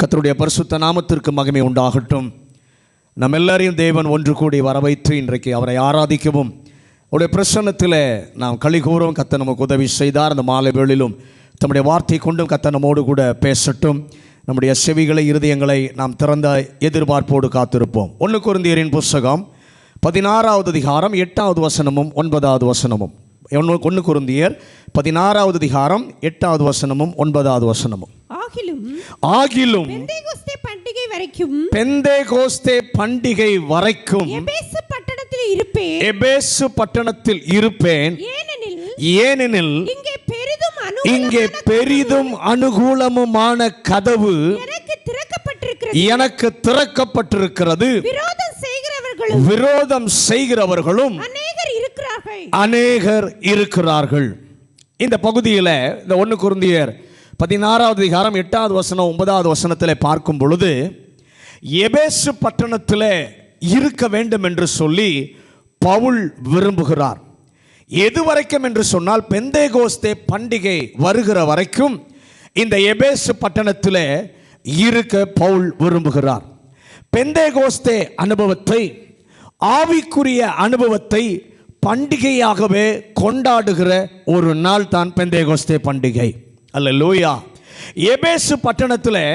கர்த்தருடைய பரிசுத்த நாமத்திற்கு மகிமை உண்டாகட்டும். நம்ம எல்லாரையும் தேவன் ஒன்று கூடி வரவைத்து இன்றைக்கு அவரை ஆராதிக்கவும் அவருடைய பிரசன்னத்தில் நாம் களிகூறவும் கர்த்தர் நமக்கு உதவி செய்தார். அந்த மாலை வேளையிலும் தம்முடைய வார்த்தை கொண்டும் கர்த்தர் நம்மோடு கூட பேசட்டும். நம்முடைய செவிகளை இருதயங்களை நாம் திறந்த எதிர்பார்ப்போடு காத்திருப்போம். 1 கொரிந்தியரின் புஸ்தகம் 16வது அதிகாரம் 8வது வசனமும் 9வது வசனமும். 1 கொரிந்தியர் 16வது அதிகாரம் 8வது வசனமும் 9வது வசனமும். ஆகிலும் பெந்தேகோஸ்தே பண்டிகை வரைக்கும் எபேசு பட்டணத்தில் இருப்பேன். ஏனெனில் இங்கே பெரிதும் அனுகூலமுமான கதவு எனக்கு திறக்கப்பட்டிருக்கிறது. விரோதம் செய்கிறவர்களும் அநேகர் இருக்கிறார்கள். இந்த பகுதியில் இந்த 1 கொரிந்தியர் 16வது அதிகாரம் 8வது வசனம் 9வது வசனத்தில் பார்க்கும் பொழுது எபேசு பட்டணத்தில் இருக்க வேண்டும் என்று சொல்லி பவுல் விரும்புகிறார். எது வரைக்கும் என்று சொன்னால் பெந்தேகோஸ்தே பண்டிகை வருகிற வரைக்கும் இந்த எபேசு பட்டணத்தில் இருக்க பவுல் விரும்புகிறார். பெந்தேகோஸ்தே அனுபவத்தை, ஆவிக்குரிய அனுபவத்தை பண்டிகையாகவே கொண்டாடுகிற ஒரு நாள் தான் பெந்தேகோஸ்தே பண்டிகை. அல்லேலூயா. எபேசு பட்டணத்தில்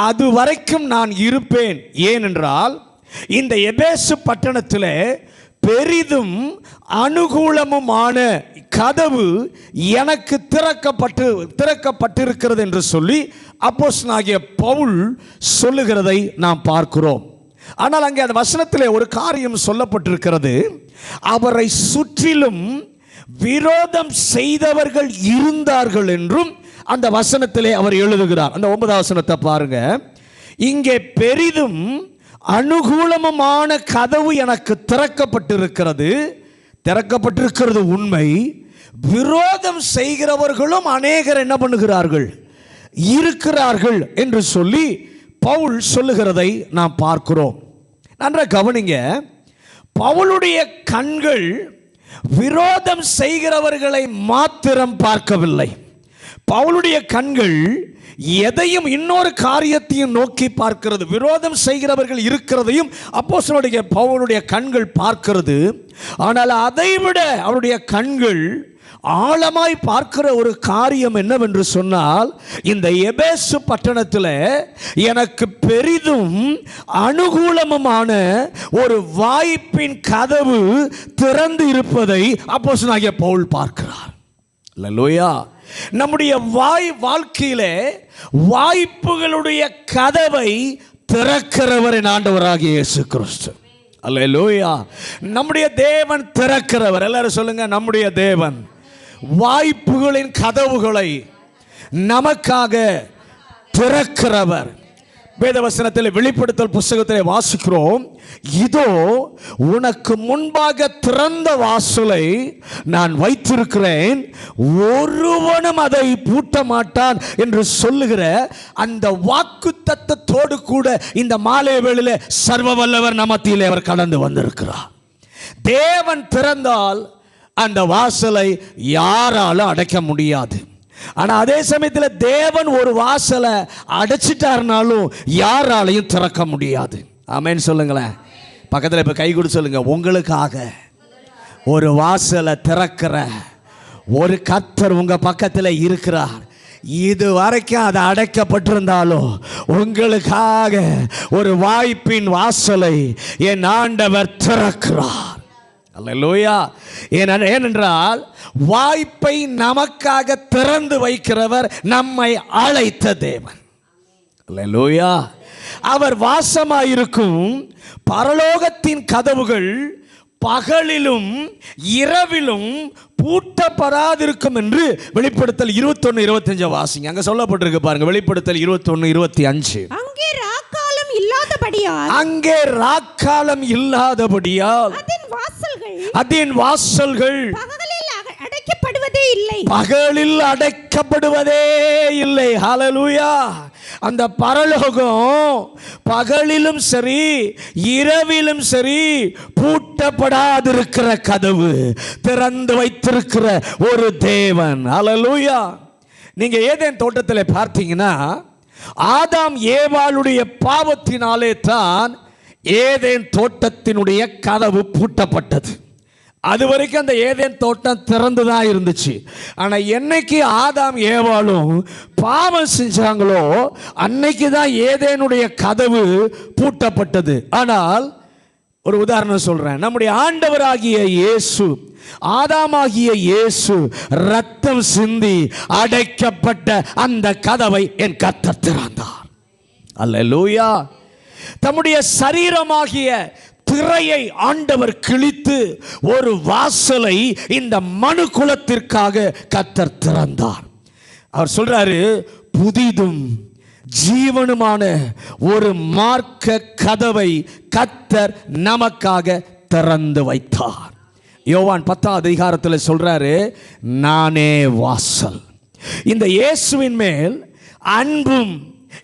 அது வரைக்கும் நான் இருப்பேன். ஏனென்றால் இந்த எபேசு பட்டணத்தில் பெரிதும் அனுகூலமுமான கதவு எனக்கு திறக்கப்பட்டிருக்கிறது என்று சொல்லி அப்போஸ்தலனாகிய பவுல் சொல்லுகிறதை நாம் பார்க்கிறோம். ஆனால் அங்கே அந்த வசனத்திலே ஒரு காரியம் சொல்லப்பட்டிருக்கிறது. அவரை சுற்றிலும் விரோதம் செய்தவர்கள் இருந்தார்கள் என்றும் அந்த வசனத்திலே அவர் எழுதுகிறார். அந்த 9வது வசனத்தை பாருங்க. இங்கே பெரிதும் அனுகூலமான கதவு எனக்கு திறக்கப்பட்டிருக்கிறது உண்மை. விரோதம் செய்கிறவர்களும் அநேகர் என்ன பண்ணுகிறார்கள்? இருக்கிறார்கள் என்று சொல்லி பவுல் சொல்லுகிறதை நாம் பார்க்கிறோம். நன்றாக கவனிங்க. பவுலுடைய கண்கள் விரோதம் செய்கிறவர்களை மாத்திரம் பார்க்கவில்லை. பவுலுடைய கண்கள் எதையும் இன்னொரு காரியத்தையும் நோக்கி பார்க்கிறது. விரோதம் செய்கிறவர்கள் இருக்கிறதையும் அப்போஸ்தலனுடைய பவுலுடைய கண்கள் பார்க்கிறது. ஆனால் அதைவிட அவருடைய கண்கள் ஆழமாய் பார்க்கிற ஒரு காரியம் என்னவென்று சொன்னால், இந்த எபேசு பட்டணத்தில் எனக்கு பெரிதும் அனுகூலமான ஒரு வாய்ப்பின் கதவு திறந்து இருப்பதை அப்போஸ்தலனாகிய பவுல் பார்க்கிறார். அல்லேலூயா. நம்முடைய வாழ்க்கையிலே வாய்ப்புகளுடைய கதவை திறக்கிறவர் என் ஆண்டவராகிய இயேசு கிறிஸ்து. அல்லேலூயா. நம்முடைய தேவன் திறக்கிறவர். எல்லாரும் சொல்லுங்க, நம்முடைய தேவன் வாய்ப்புகளின் கதவுகளை நமக்காக திறக்கிறவர். வேதவசனத்தில் வெளிப்படுத்தல் புத்தகத்தில் வாசிக்கிறோம், இதோ உனக்கு முன்பாக திறந்த வாசலை நான் வைத்திருக்கிறேன், ஒருவனும் அதை பூட்ட மாட்டான் என்று சொல்லுகிற அந்த வாக்குத்தத்தத்தோடு கூட இந்த மாலை வேளையிலே சர்வ வல்லவர் நமத்திலே அவர் கடந்து வந்திருக்கிறார். தேவன் திறந்தால் அந்த வாசலை யாராலும் அடைக்க முடியாது. ஆனால் அதே சமயத்தில் தேவன் ஒரு வாசலை அடைச்சிட்டாருனாலும் யாராலையும் திறக்க முடியாது. ஆமென் சொல்லுங்களேன். பக்கத்தில் இப்போ கை கொடுத்து சொல்லுங்க, உங்களுக்காக ஒரு வாசலை திறக்கிற ஒரு கர்த்தர் உங்க பக்கத்தில் இருக்கிறார். இது வரைக்கும் அது அடைக்கப்பட்டிருந்தாலும் உங்களுக்காக ஒரு வாய்ப்பின் வாசலை என் ஆண்டவர் திறக்கிறார். அல்லேலூயா. ஏனென்றால் வாய்ப்பை நமக்காக திறந்து வைக்கிறவர் நம்மை அழைத்த தேவன். அல்லேலூயா. அவர் வாசமாயிருக்கும் பரலோகத்தின் கதவுகள் பகலிலும் இரவிலும் பூட்டப்படாதிருக்கும் என்று வெளிப்படுத்தல் 21:25 வாசிங்க. அங்க சொல்லப்பட்டிருக்கு பாருங்க. வெளிப்படுத்தல் 21:25. அங்கே ராக்காலம் இல்லாதபடியால் அதன் வாசல்கள் பகலில் அடைக்கப்படுவதே இல்லை. ஹல்லேலூயா. அந்த பரலோகம் பகலிலும் சரி இரவிலும் சரி பூட்டப்படாதிருக்கிற கதவு திறந்து வைத்திருக்கிற ஒரு தேவன். ஹல்லேலூயா. நீங்க ஏதேன் தோட்டத்தில் பார்த்தீங்கன்னா ஆதாம் ஏவாளுடைய பாவத்தினாலே தான் ஏதேன் தோட்டத்தினுடைய கதவு பூட்டப்பட்டது. அது வரைக்கும் அந்த ஏதேன் தோட்டம் திறந்துதான் இருந்துச்சு. ஆனால் என்னைக்கு ஆதாம் ஏவாளும் பாவம் செஞ்சாங்களோ அன்னைக்கு தான் ஏதேனுடைய கதவு பூட்டப்பட்டது. ஆனால் ஒரு உதாரணம் சொல்றேன். நம்முடைய ஆண்டவராகிய இயேசு, ஆதாமாகிய இயேசு ரத்தம் சிந்தி அடைக்கப்பட்ட அந்த கதவை என் கர்த்தர் திறந்தார். அல்லேலூயா. தம்முடைய சரீரமாகிய திரையை ஆண்டவர் கிழித்து ஒரு வாசலை இந்த மனு குலத்திற்காக கர்த்தர் திறந்தார். அவர் சொல்றாரு, புதிதும் ஜீவனுமான ஒரு மார்க்க கதவை கர்த்தர் நமக்காக திறந்து வைத்தார். யோவான் 10ஆம் அதிகாரத்தில் சொல்றாரு, நானே வாசல். இந்த இயேசுவின் மேல் அன்பும்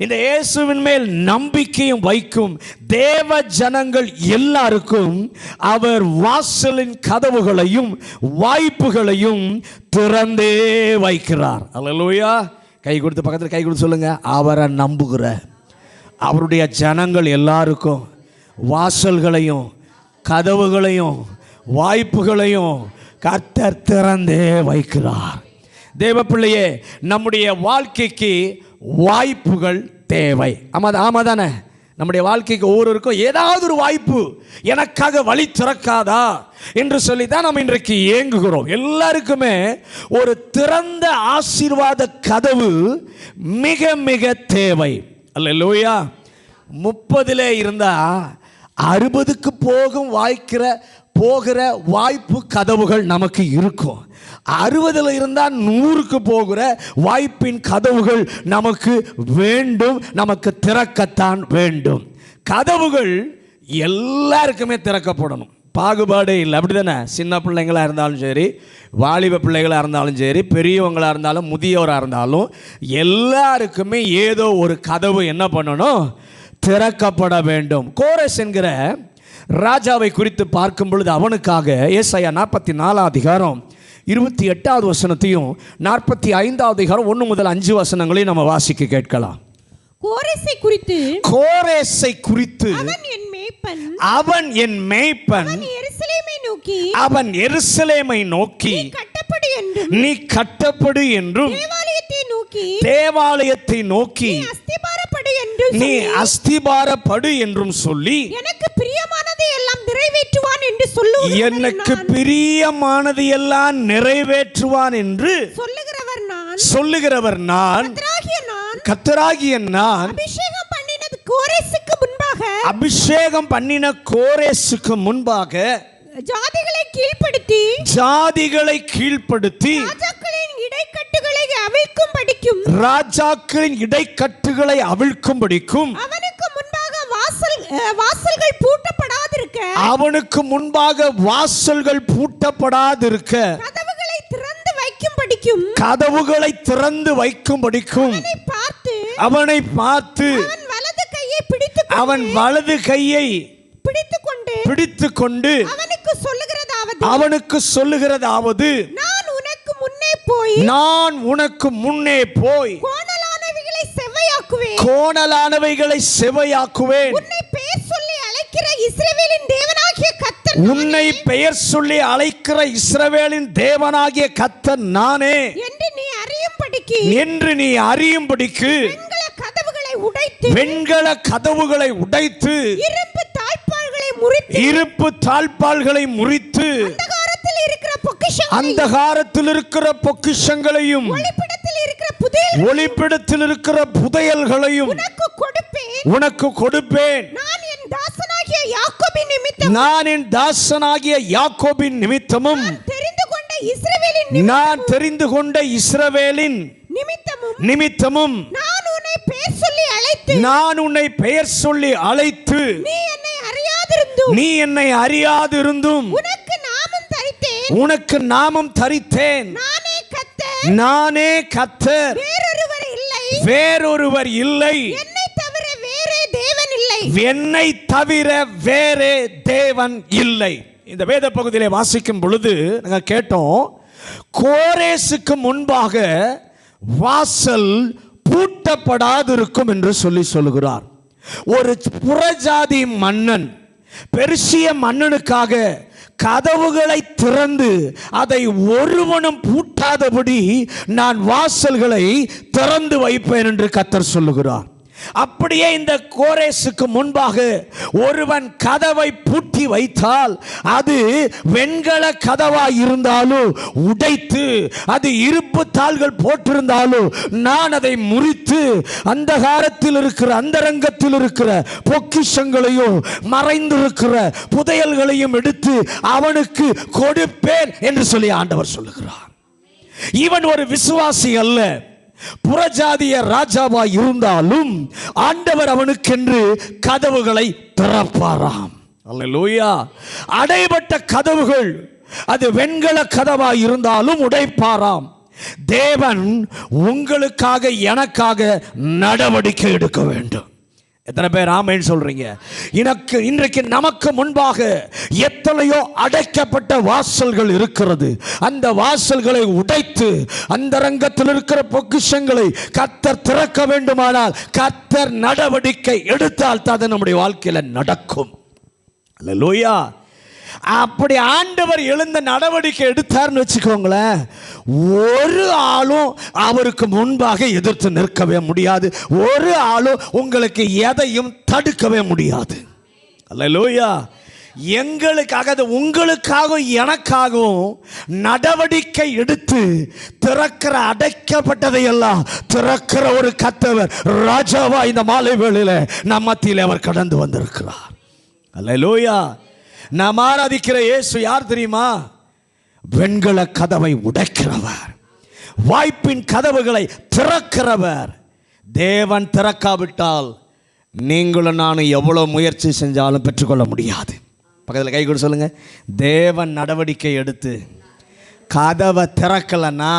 இந்த இயேசுவின் மேல் நம்பிக்கையும் வைக்கும் தேவ ஜனங்கள் எல்லாருக்கும் அவர் வாசலின் கதவுகளையும் வாய்ப்புகளையும் திறந்தே வைக்கிறார். அல்லேலூயா. கை கொடுத்து பக்கத்தில் கை கொடுத்து சொல்லுங்க, அவரை நம்புகிற அவருடைய ஜனங்கள் எல்லாருக்கும் வாசல்களையும் கதவுகளையும் வாய்ப்புகளையும் கர்த்தர் திறந்தே வைக்கிறார். தேவ பிள்ளையே, நம்முடைய வாழ்க்கைக்கு வாய்ப்புகள் தேவை. ஆமா தானே? நம்முடைய வாழ்க்கைக்கு ஒவ்வொருவருக்கும் ஏதாவது ஒரு வாய்ப்பு எனக்காக வழி திறக்காதா என்று சொல்லி தான் நம்ம இன்றைக்கு ஏங்குகிறோம். எல்லாருக்குமே ஒரு திறந்த ஆசீர்வாத கதவு மிக மிக தேவை. அல்லேலூயா. 30 இருந்தா 60க்கு போகிற வாய்ப்பு கதவுகள் நமக்கு இருக்கும். 60 இருந்தால் 100க்கு போகிற வாய்ப்பின் கதவுகள் நமக்கு வேண்டும், நமக்கு திறக்கத்தான் வேண்டும். கதவுகள் எல்லாருக்குமே திறக்கப்படணும், பாகுபாடே இல்லை. அப்படி தானே? சின்ன பிள்ளைங்களாக இருந்தாலும் சரி, வாலிப பிள்ளைகளாக இருந்தாலும் சரி, பெரியவங்களாக இருந்தாலும் முதியோராக இருந்தாலும் எல்லாருக்குமே ஏதோ ஒரு கதவு என்ன பண்ணணும்? திறக்கப்பட வேண்டும். கோரேஸ் என்கிற ராஜாவை குறித்து பார்க்கும் பொழுது அவனுக்காக ஏசாயா 44ஆம் அதிகாரம் 28வது வசனத்தையும் 45ஆவது அதிகாரம் 1 முதல் 5 வசனங்களையும் நம்ம வாசிக்க கேட்கலாம். கோரேசை குறித்து அவன் என் மேய்ப்பன், அவன் எருசலேமை நோக்கி நீ கட்டப்படு என்றும் தேவாலயத்தை நோக்கி நீ அஸ்திபாரப்படு என்றும் சொல்லி எனக்கு பிரியமானதை எல்லாம் நிறைவேற்றுவான் என்று சொல்லுகிறவர் நான் கர்த்தராகிய நான் அபிஷேகம் பண்ணின கோரேசுக்கு முன்பாக ஜாதிகளை கீழ்ப்படுத்தி ராஜாக்களின் இடைக்கட்டுகளை அவிழ்க்கும்படிக்கும் அவனுக்கு முன்பாக வாசல்கள் பூட்டப்படாதிருக்க கதவுகளை திறந்து வைக்கும்படிக்கும் அவனை பார்த்து அவன் வலது கையை பிடித்துக்கொண்டு அவனுக்கு சொல்லுகிறதாவது நான் உனக்கு முன்னே போய் கோணலானவைகளை செவ்வையாக்குவேன். உன்னை பெயர் சொல்லி அழைக்கிற இஸ்ரவேலின் தேவனாகிய கர்த்தர் நானே என்று நீ அறியும்படிக்கு வெண்கல கதவுகளை உடைத்து இருப்பு தாழ்பாள்களை முறித்து அந்தகாரத்தில் இருக்கிற பொக்கிஷங்களையும் ஒளிப்பிடத்தில் இருக்கிற புதையல்களையும் உனக்கு கொடுப்பேன். நான் என் தாசனாகிய யாக்கோபின் நிமித்தமும் நான் தெரிந்து கொண்ட இஸ்ரவேலின் நிமித்தமும் நான் உன்னை பெயர் சொல்லி அழைத்து நீ என்னை அறியாதிருந்தும் உனக்கு நாமம் தரித்தேன். நானே கர்த்தர், வேறொருவர் இல்லை, என்னை தவிர வேறே தேவன் இல்லை. இந்த வேத பகுதியிலே வாசிக்கும் பொழுது நாங்கள் கேட்டோம், கோரேசுக்கு முன்பாக வாசல் பூட்ட திறக்கப்படாதிருக்கும் என்று சொல்லுகிறார். ஒரு புறஜாதி மன்னன் பெர்சிய மன்னனுக்காக கதவுகளை திறந்து அதை ஒருவனும் பூட்டாதபடி நான் வாசல்களை திறந்து வைப்பேன் என்று கர்த்தர் சொல்லுகிறார். அப்படியே இந்த கோரேசுக்கு முன்பாக ஒருவன் கதவை பூட்டி வைத்தால் அது வெண்கல கதவாய் இருந்தாலும் உடைத்து, அது இருப்பு தாள்கள் போட்டிருந்தாலும் நான் அதை முறித்து அந்தகாரத்தில் இருக்கிற அந்தரங்கத்தில் இருக்கிற பொக்கிஷங்களையும் மறைந்திருக்கிற புதையல்களையும் எடுத்து அவனுக்கு கொடுப்பேன் என்று சொல்லி ஆண்டவர் சொல்லுகிறார். இவன் ஒரு விசுவாசி அல்ல, புறஜாதிய ராஜாவாய் இருந்தாலும் ஆண்டவர் அவனுக்கென்று கதவுகளை திறப்பாராம். அல்லேலூயா. அடைபட்ட கதவுகள் அது வெண்கல கதவாய் இருந்தாலும் உடைப்பாராம். தேவன் உங்களுக்காக எனக்காக நடவடிக்கை எடுக்க வேண்டும். எத்தனை பேர் ஆமென் சொல்றீங்க? இன்றைக்கு நமக்கு முன்பாக எத்தனையோ அடைக்கப்பட்ட வாசல்கள் இருக்கிறது. அந்த வாசல்களை உடைத்து அந்தரங்கத்தில் இருக்கிற பொக்கிஷங்களை கர்த்தர் திறக்க வேண்டுமானால் கர்த்தர் நடவடிக்கை எடுத்தால் தான் நம்முடைய வாழ்க்கையில நடக்கும். அல்லேலூயா. அப்படி ஆண்டவர் எழுந்த நடவடிக்கை எடுத்தார்னு வச்சுக்கோங்களேன், ஒரு ஆளும் அவருக்கு முன்பாக எதிர்த்து நிற்கவே முடியாது. ஒரு ஆளும் உங்களுக்கு எதையும் தடுக்கவே முடியாது. அல்லேலூயா. எங்களுக்காக, அது உங்களுக்காகவும் எனக்காகவும் நடவடிக்கை எடுத்து திறக்கிற அடைக்கப்பட்டதையெல்லாம் திறக்கிற ஒரு கர்த்தர் ராஜாவா இந்த மாலை வேளையில நம் மத்தியில் அவர் கடந்து வந்திருக்கிறார். அல்லேலூயா. நாம் ஆராதிக்கிற இயேசு யார் தெரியுமா? வெண்கல கதவை உடைக்கிறவர், வாய்ப்பின் கதவுகளை திறக்கிறவர். தேவன் திறக்காவிட்டால் நீங்களும் நானும் எவ்வளவு முயற்சி செஞ்சாலும் பெற்றுக்கொள்ள முடியாது. பக்கத்தில் கை கூட சொல்லுங்க, தேவன் நடவடிக்கை எடுத்து கதவை திறக்கலன்னா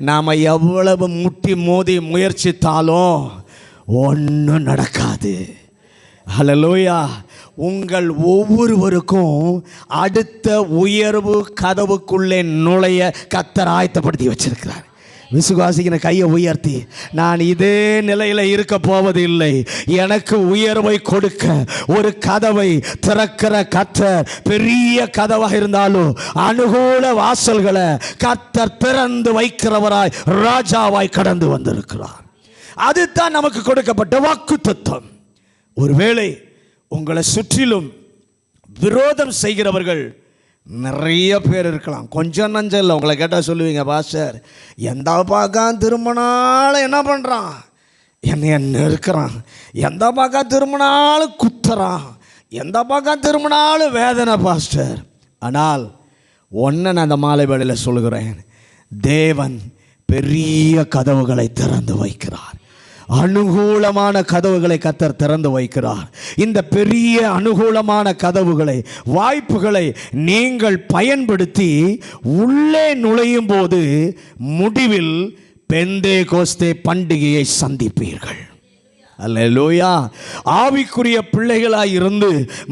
நாம் எவ்வளவு முட்டி மோதி முயற்சித்தாலும் ஒன்றும் நடக்காது. ஹல்லேலூயா. உங்கள் ஒவ்வொருவருக்கும் அடுத்த உயர்வு கதவுக்குள்ளே நுழைய கர்த்தர் ஆயத்தப்படுத்தி வச்சிருக்கிறார். விசுவாசிக்கிற கையை உயர்த்தி, நான் இதே நிலையில் இருக்க போவதில்லை, எனக்கு உயர்வை கொடுக்க ஒரு கதவை திறக்கிற கர்த்தர், பெரிய கதவாக இருந்தாலும் அனுகூல வாசல்களை கர்த்தர் திறந்து வைக்கிறவராய் ராஜாவாய் கடந்து வந்திருக்கிறார். அதுதான் நமக்கு கொடுக்கப்பட்ட வாக்குத்தத்தம். ஒருவேளை உங்களை சுற்றிலும் விரோதம் செய்கிறவர்கள் நிறைய பேர் இருக்கலாம். கொஞ்சம் நஞ்சம் இல்லை. உங்களை கேட்டால் சொல்லுவீங்க, பாஸ்டர் எந்த பக்கம் திரும்பினாலும் என்ன பண்ணுறான், என்னைய நெருக்கிறான், எந்த பக்கம் திரும்பினாலும் குத்துறான், எந்த பக்கம் திரும்பினாலும் வேதனை பாஸ்டர். ஆனால் ஒன்றை நான் அந்த மாலை வேளையில் சொல்கிறேன், தேவன் பெரிய கதவுகளை திறந்து வைக்கிறார். அனுகூலமான கதவுகளை கர்த்தர் திறந்து வைக்கிறார். இந்த பெரிய அனுகூலமான கதவுகளை, வாய்ப்புகளை நீங்கள் பயன்படுத்தி உள்ளே நுழையும் போது முடிவில் பெந்தேகோஸ்தே பண்டிகையை சந்திப்பீர்கள். அல்லேலூயா. ஆவிக்குரிய பிள்ளைகளாய் இருந்து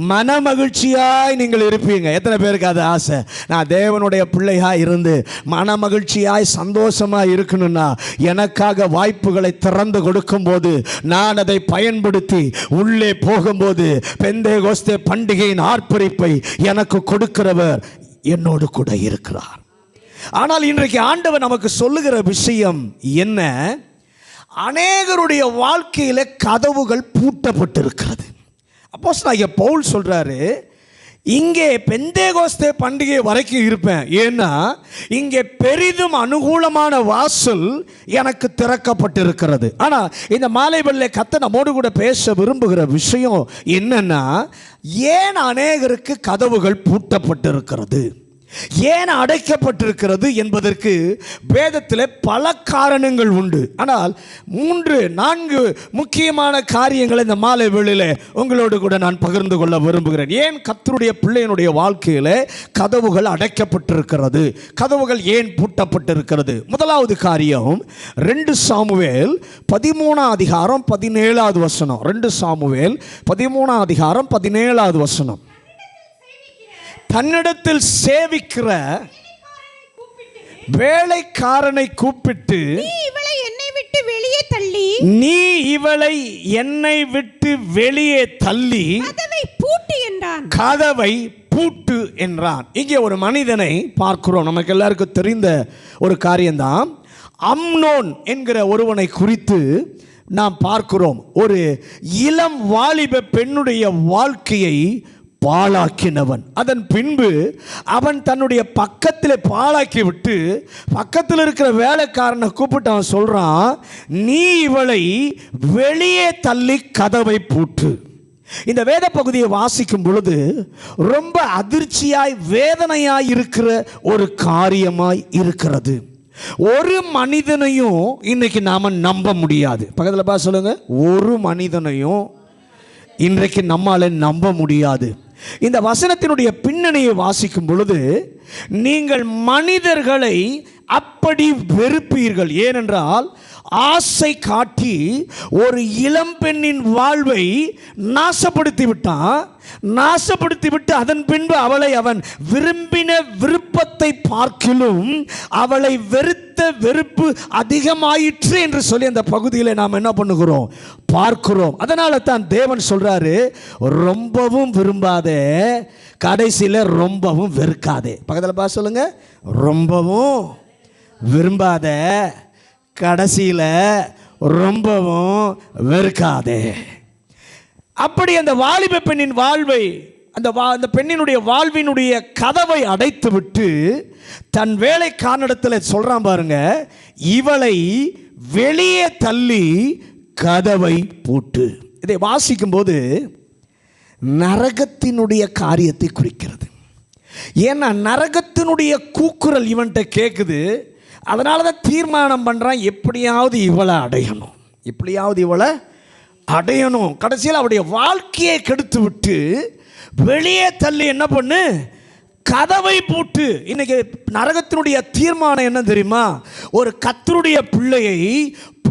மன மகிழ்ச்சியாய் நீங்கள் இருப்பீங்க. எத்தனை பேருக்கு அது ஆசை? நான் தேவனுடைய பிள்ளையாய் இருந்து மன மகிழ்ச்சியாய் சந்தோஷமாய் இருக்கணும்னா எனக்காக வாய்ப்புகளை திறந்து கொடுக்கும் போது நான் அதை பயன்படுத்தி உள்ளே போகும்போது பெந்தேகோஸ்தே பண்டிகையின் ஆர்ப்பரிப்பை எனக்கு கொடுக்கிறவர் என்னோடு கூட இருக்கிறார். ஆனால் இன்றைக்கு ஆண்டவர் நமக்கு சொல்லுகிற விஷயம் என்ன? அநேகருடைய வாழ்க்கையில கதவுகள் பூட்டப்பட்டிருக்கிறது. அப்போஸ்தலனாகிய பவுல் சொல்றாரு, இங்கே பெந்தேகோஸ்தே பண்டிகை வரைக்கும் இருப்பேன், ஏன்னா இங்கே பெரிதும் அனுகூலமான வாசல் எனக்கு திறக்கப்பட்டிருக்கிறது. ஆனால் இந்த மாலை வேளையிலே கர்த்தர் நம்மோடு கூட பேச விரும்புகிற விஷயம் என்னன்னா, ஏன் அநேகருக்கு கதவுகள் பூட்டப்பட்டிருக்கிறது, ஏன் அடைக்கப்பட்டிருக்கிறது என்பதற்கு வேதத்தில் பல காரணங்கள் உண்டு. ஆனால் 3-4 முக்கியமான காரியங்களை இந்த மாலை வேளையிலே உங்களோடு கூட நான் பகிர்ந்து கொள்ள விரும்புகிறேன். ஏன் கர்த்தருடைய பிள்ளையினுடைய வாழ்க்கையில் கதவுகள் அடைக்கப்பட்டிருக்கிறது, கதவுகள் ஏன் பூட்டப்பட்டிருக்கிறது? முதலாவது காரியம் 2 சாமுவேல் 13 அதிகாரம் 17வது வசனம். 2 சாமுவேல் 13 அதிகாரம் 17வது வசனம். தன்னிடத்தில் சேவிக்கிற வேலைக்காரனை கூப்பிட்டு, நீ இவளை என்னை விட்டு வெளியே வெளியே தள்ளி நீ இவளை என்னை விட்டு வெளியே தள்ளி கதவை பூட்டு என்றான். கதவை பூட்டு என்றான். இங்கே ஒரு மனிதனை பார்க்கிறோம். நமக்கு எல்லாருக்கும் தெரிந்த ஒரு காரியம்தான். அம்னோன் என்கிற ஒருவனை குறித்து நாம் பார்க்கிறோம். ஒரு இளம் வாலிப பெண்ணுடைய வாழ்க்கையை பாழாக்கினவன். அதன் பின்பு அவன் தன்னுடைய பக்கத்தில் பாழாக்கி விட்டு பக்கத்தில் இருக்கிற வேலைக்காரனை கூப்பிட்டு அவன் சொல்றான், நீ இவளை வெளியே தள்ளி கதவை பூட்டு. இந்த வேத பகுதியை வாசிக்கும் பொழுது ரொம்ப அதிர்ச்சியாய் வேதனையாய் இருக்கிற ஒரு காரியமாய் இருக்கிறது. ஒரு மனிதனையும் இன்னைக்கு நாம நம்ப முடியாது. பக்கத்தில் பா சொல்லுங்க, ஒரு மனிதனையும் இன்றைக்கு நம்மால நம்ப முடியாது. இந்த வசனத்தினுடைய பின்னணியை வாசிக்கும் பொழுது நீங்கள் மனிதர்களை அப்படி வெறுப்பீர்கள். ஏனென்றால் ஆசை காட்டி ஒரு இளம் பெண்ணின் வாழ்வை நாசப்படுத்தி விட்டு அதன் பின்பு அவளை அவன் விரும்பின விருப்பத்தை பார்க்கிலும் அவளை வெறுத்த வெறுப்பு அதிகமாயிற்று என்று சொல்லி அந்த பகுதியில் நாம் என்ன பண்ணுகிறோம், பார்க்கிறோம். அதனால தான் தேவன் சொல்றாரு, ரொம்பவும் விரும்பாதே, கடைசியில் ரொம்பவும் வெறுக்காதே. பக்கத்தில் பார்த்து சொல்லுங்க, ரொம்பவும் விரும்பாத, கடைசியில் ரொம்பவும் வெறுக்காதே. அப்படி அந்த வாலிப பெண்ணின் வாழ்வை அந்த பெண்ணினுடைய வாழ்வினுடைய கதவை அடைத்து விட்டு தன் வேலைக்காரனிடத்தில் சொல்றான் பாருங்க, இவளை வெளியே தள்ளி கதவை பூட்டு. இதை வாசிக்கும் போது நரகத்தினுடைய காரியத்தை குறிக்கிறது. ஏன்னா நரகத்தினுடைய கூக்குரல் இவன்கிட்ட கேட்குது. அதனால தான் தீர்மானம் பண்ணுறான், எப்படியாவது இவளை அடையணும். கடைசியில் அவருடைய வாழ்க்கையை கெடுத்து விட்டு வெளியே தள்ளி என்ன பண்ணு, கதவை பூட்டு. இன்னைக்கு நரகத்தினுடைய தீர்மானம் என்ன தெரியுமா? ஒரு கர்த்தருடைய பிள்ளையை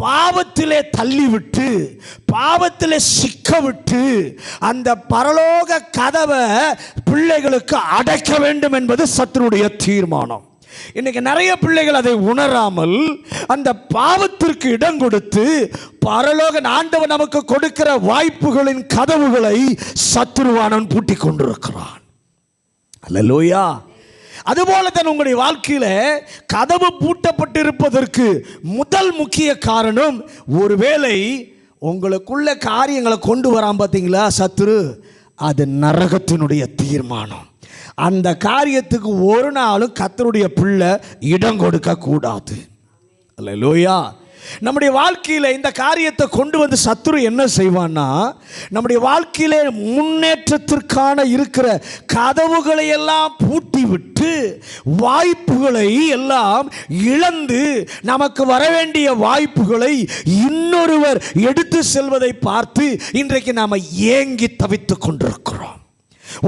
பாவத்திலே தள்ளிவிட்டு பாவத்திலே சிக்க விட்டு அந்த பரலோக கதவை பிள்ளைகளுக்கு அடைக்க வேண்டும் என்பது சத்துருடைய தீர்மானம். இன்னைக்கு நிறைய பிள்ளைகள் அதை உணராமல் அந்த பாவத்திற்கு இடம் கொடுத்து பரலோக ஆண்டவர் நமக்கு கொடுக்கிற வாய்ப்புகளின் கதவுகளை சத்துருவானவன் பூட்டி கொண்டிருக்கிறான். அல்லேலூயா. அதுபோல தான் உங்களுடைய வாழ்க்கையில கதவு பூட்டப்பட்டிருப்பதற்கு முதல் முக்கிய காரணம், ஒருவேளை உங்களுக்குள்ள காரியங்களை கொண்டு வரான் பார்த்தீங்களா சத்துரு, அது நரகத்தினுடைய தீர்மானம். அந்த காரியத்துக்கு ஒரு நாளும் கர்த்தருடைய பிள்ளை இடம் கொடுக்க கூடாது. அல்லேலூயா. நம்முடைய வாழ்க்கையில் இந்த காரியத்தை கொண்டு வந்து சத்துரு என்ன செய்வான்னா, நம்முடைய வாழ்க்கையிலே முன்னேற்றத்திற்கான இருக்கிற கதவுகளை எல்லாம் பூட்டி விட்டு வாய்ப்புகளை எல்லாம் இழந்து நமக்கு வர வேண்டிய வாய்ப்புகளை இன்னொருவர் எடுத்து செல்வதை பார்த்து இன்றைக்கு நாம் ஏங்கி தவித்துக் கொண்டிருக்கிறோம்.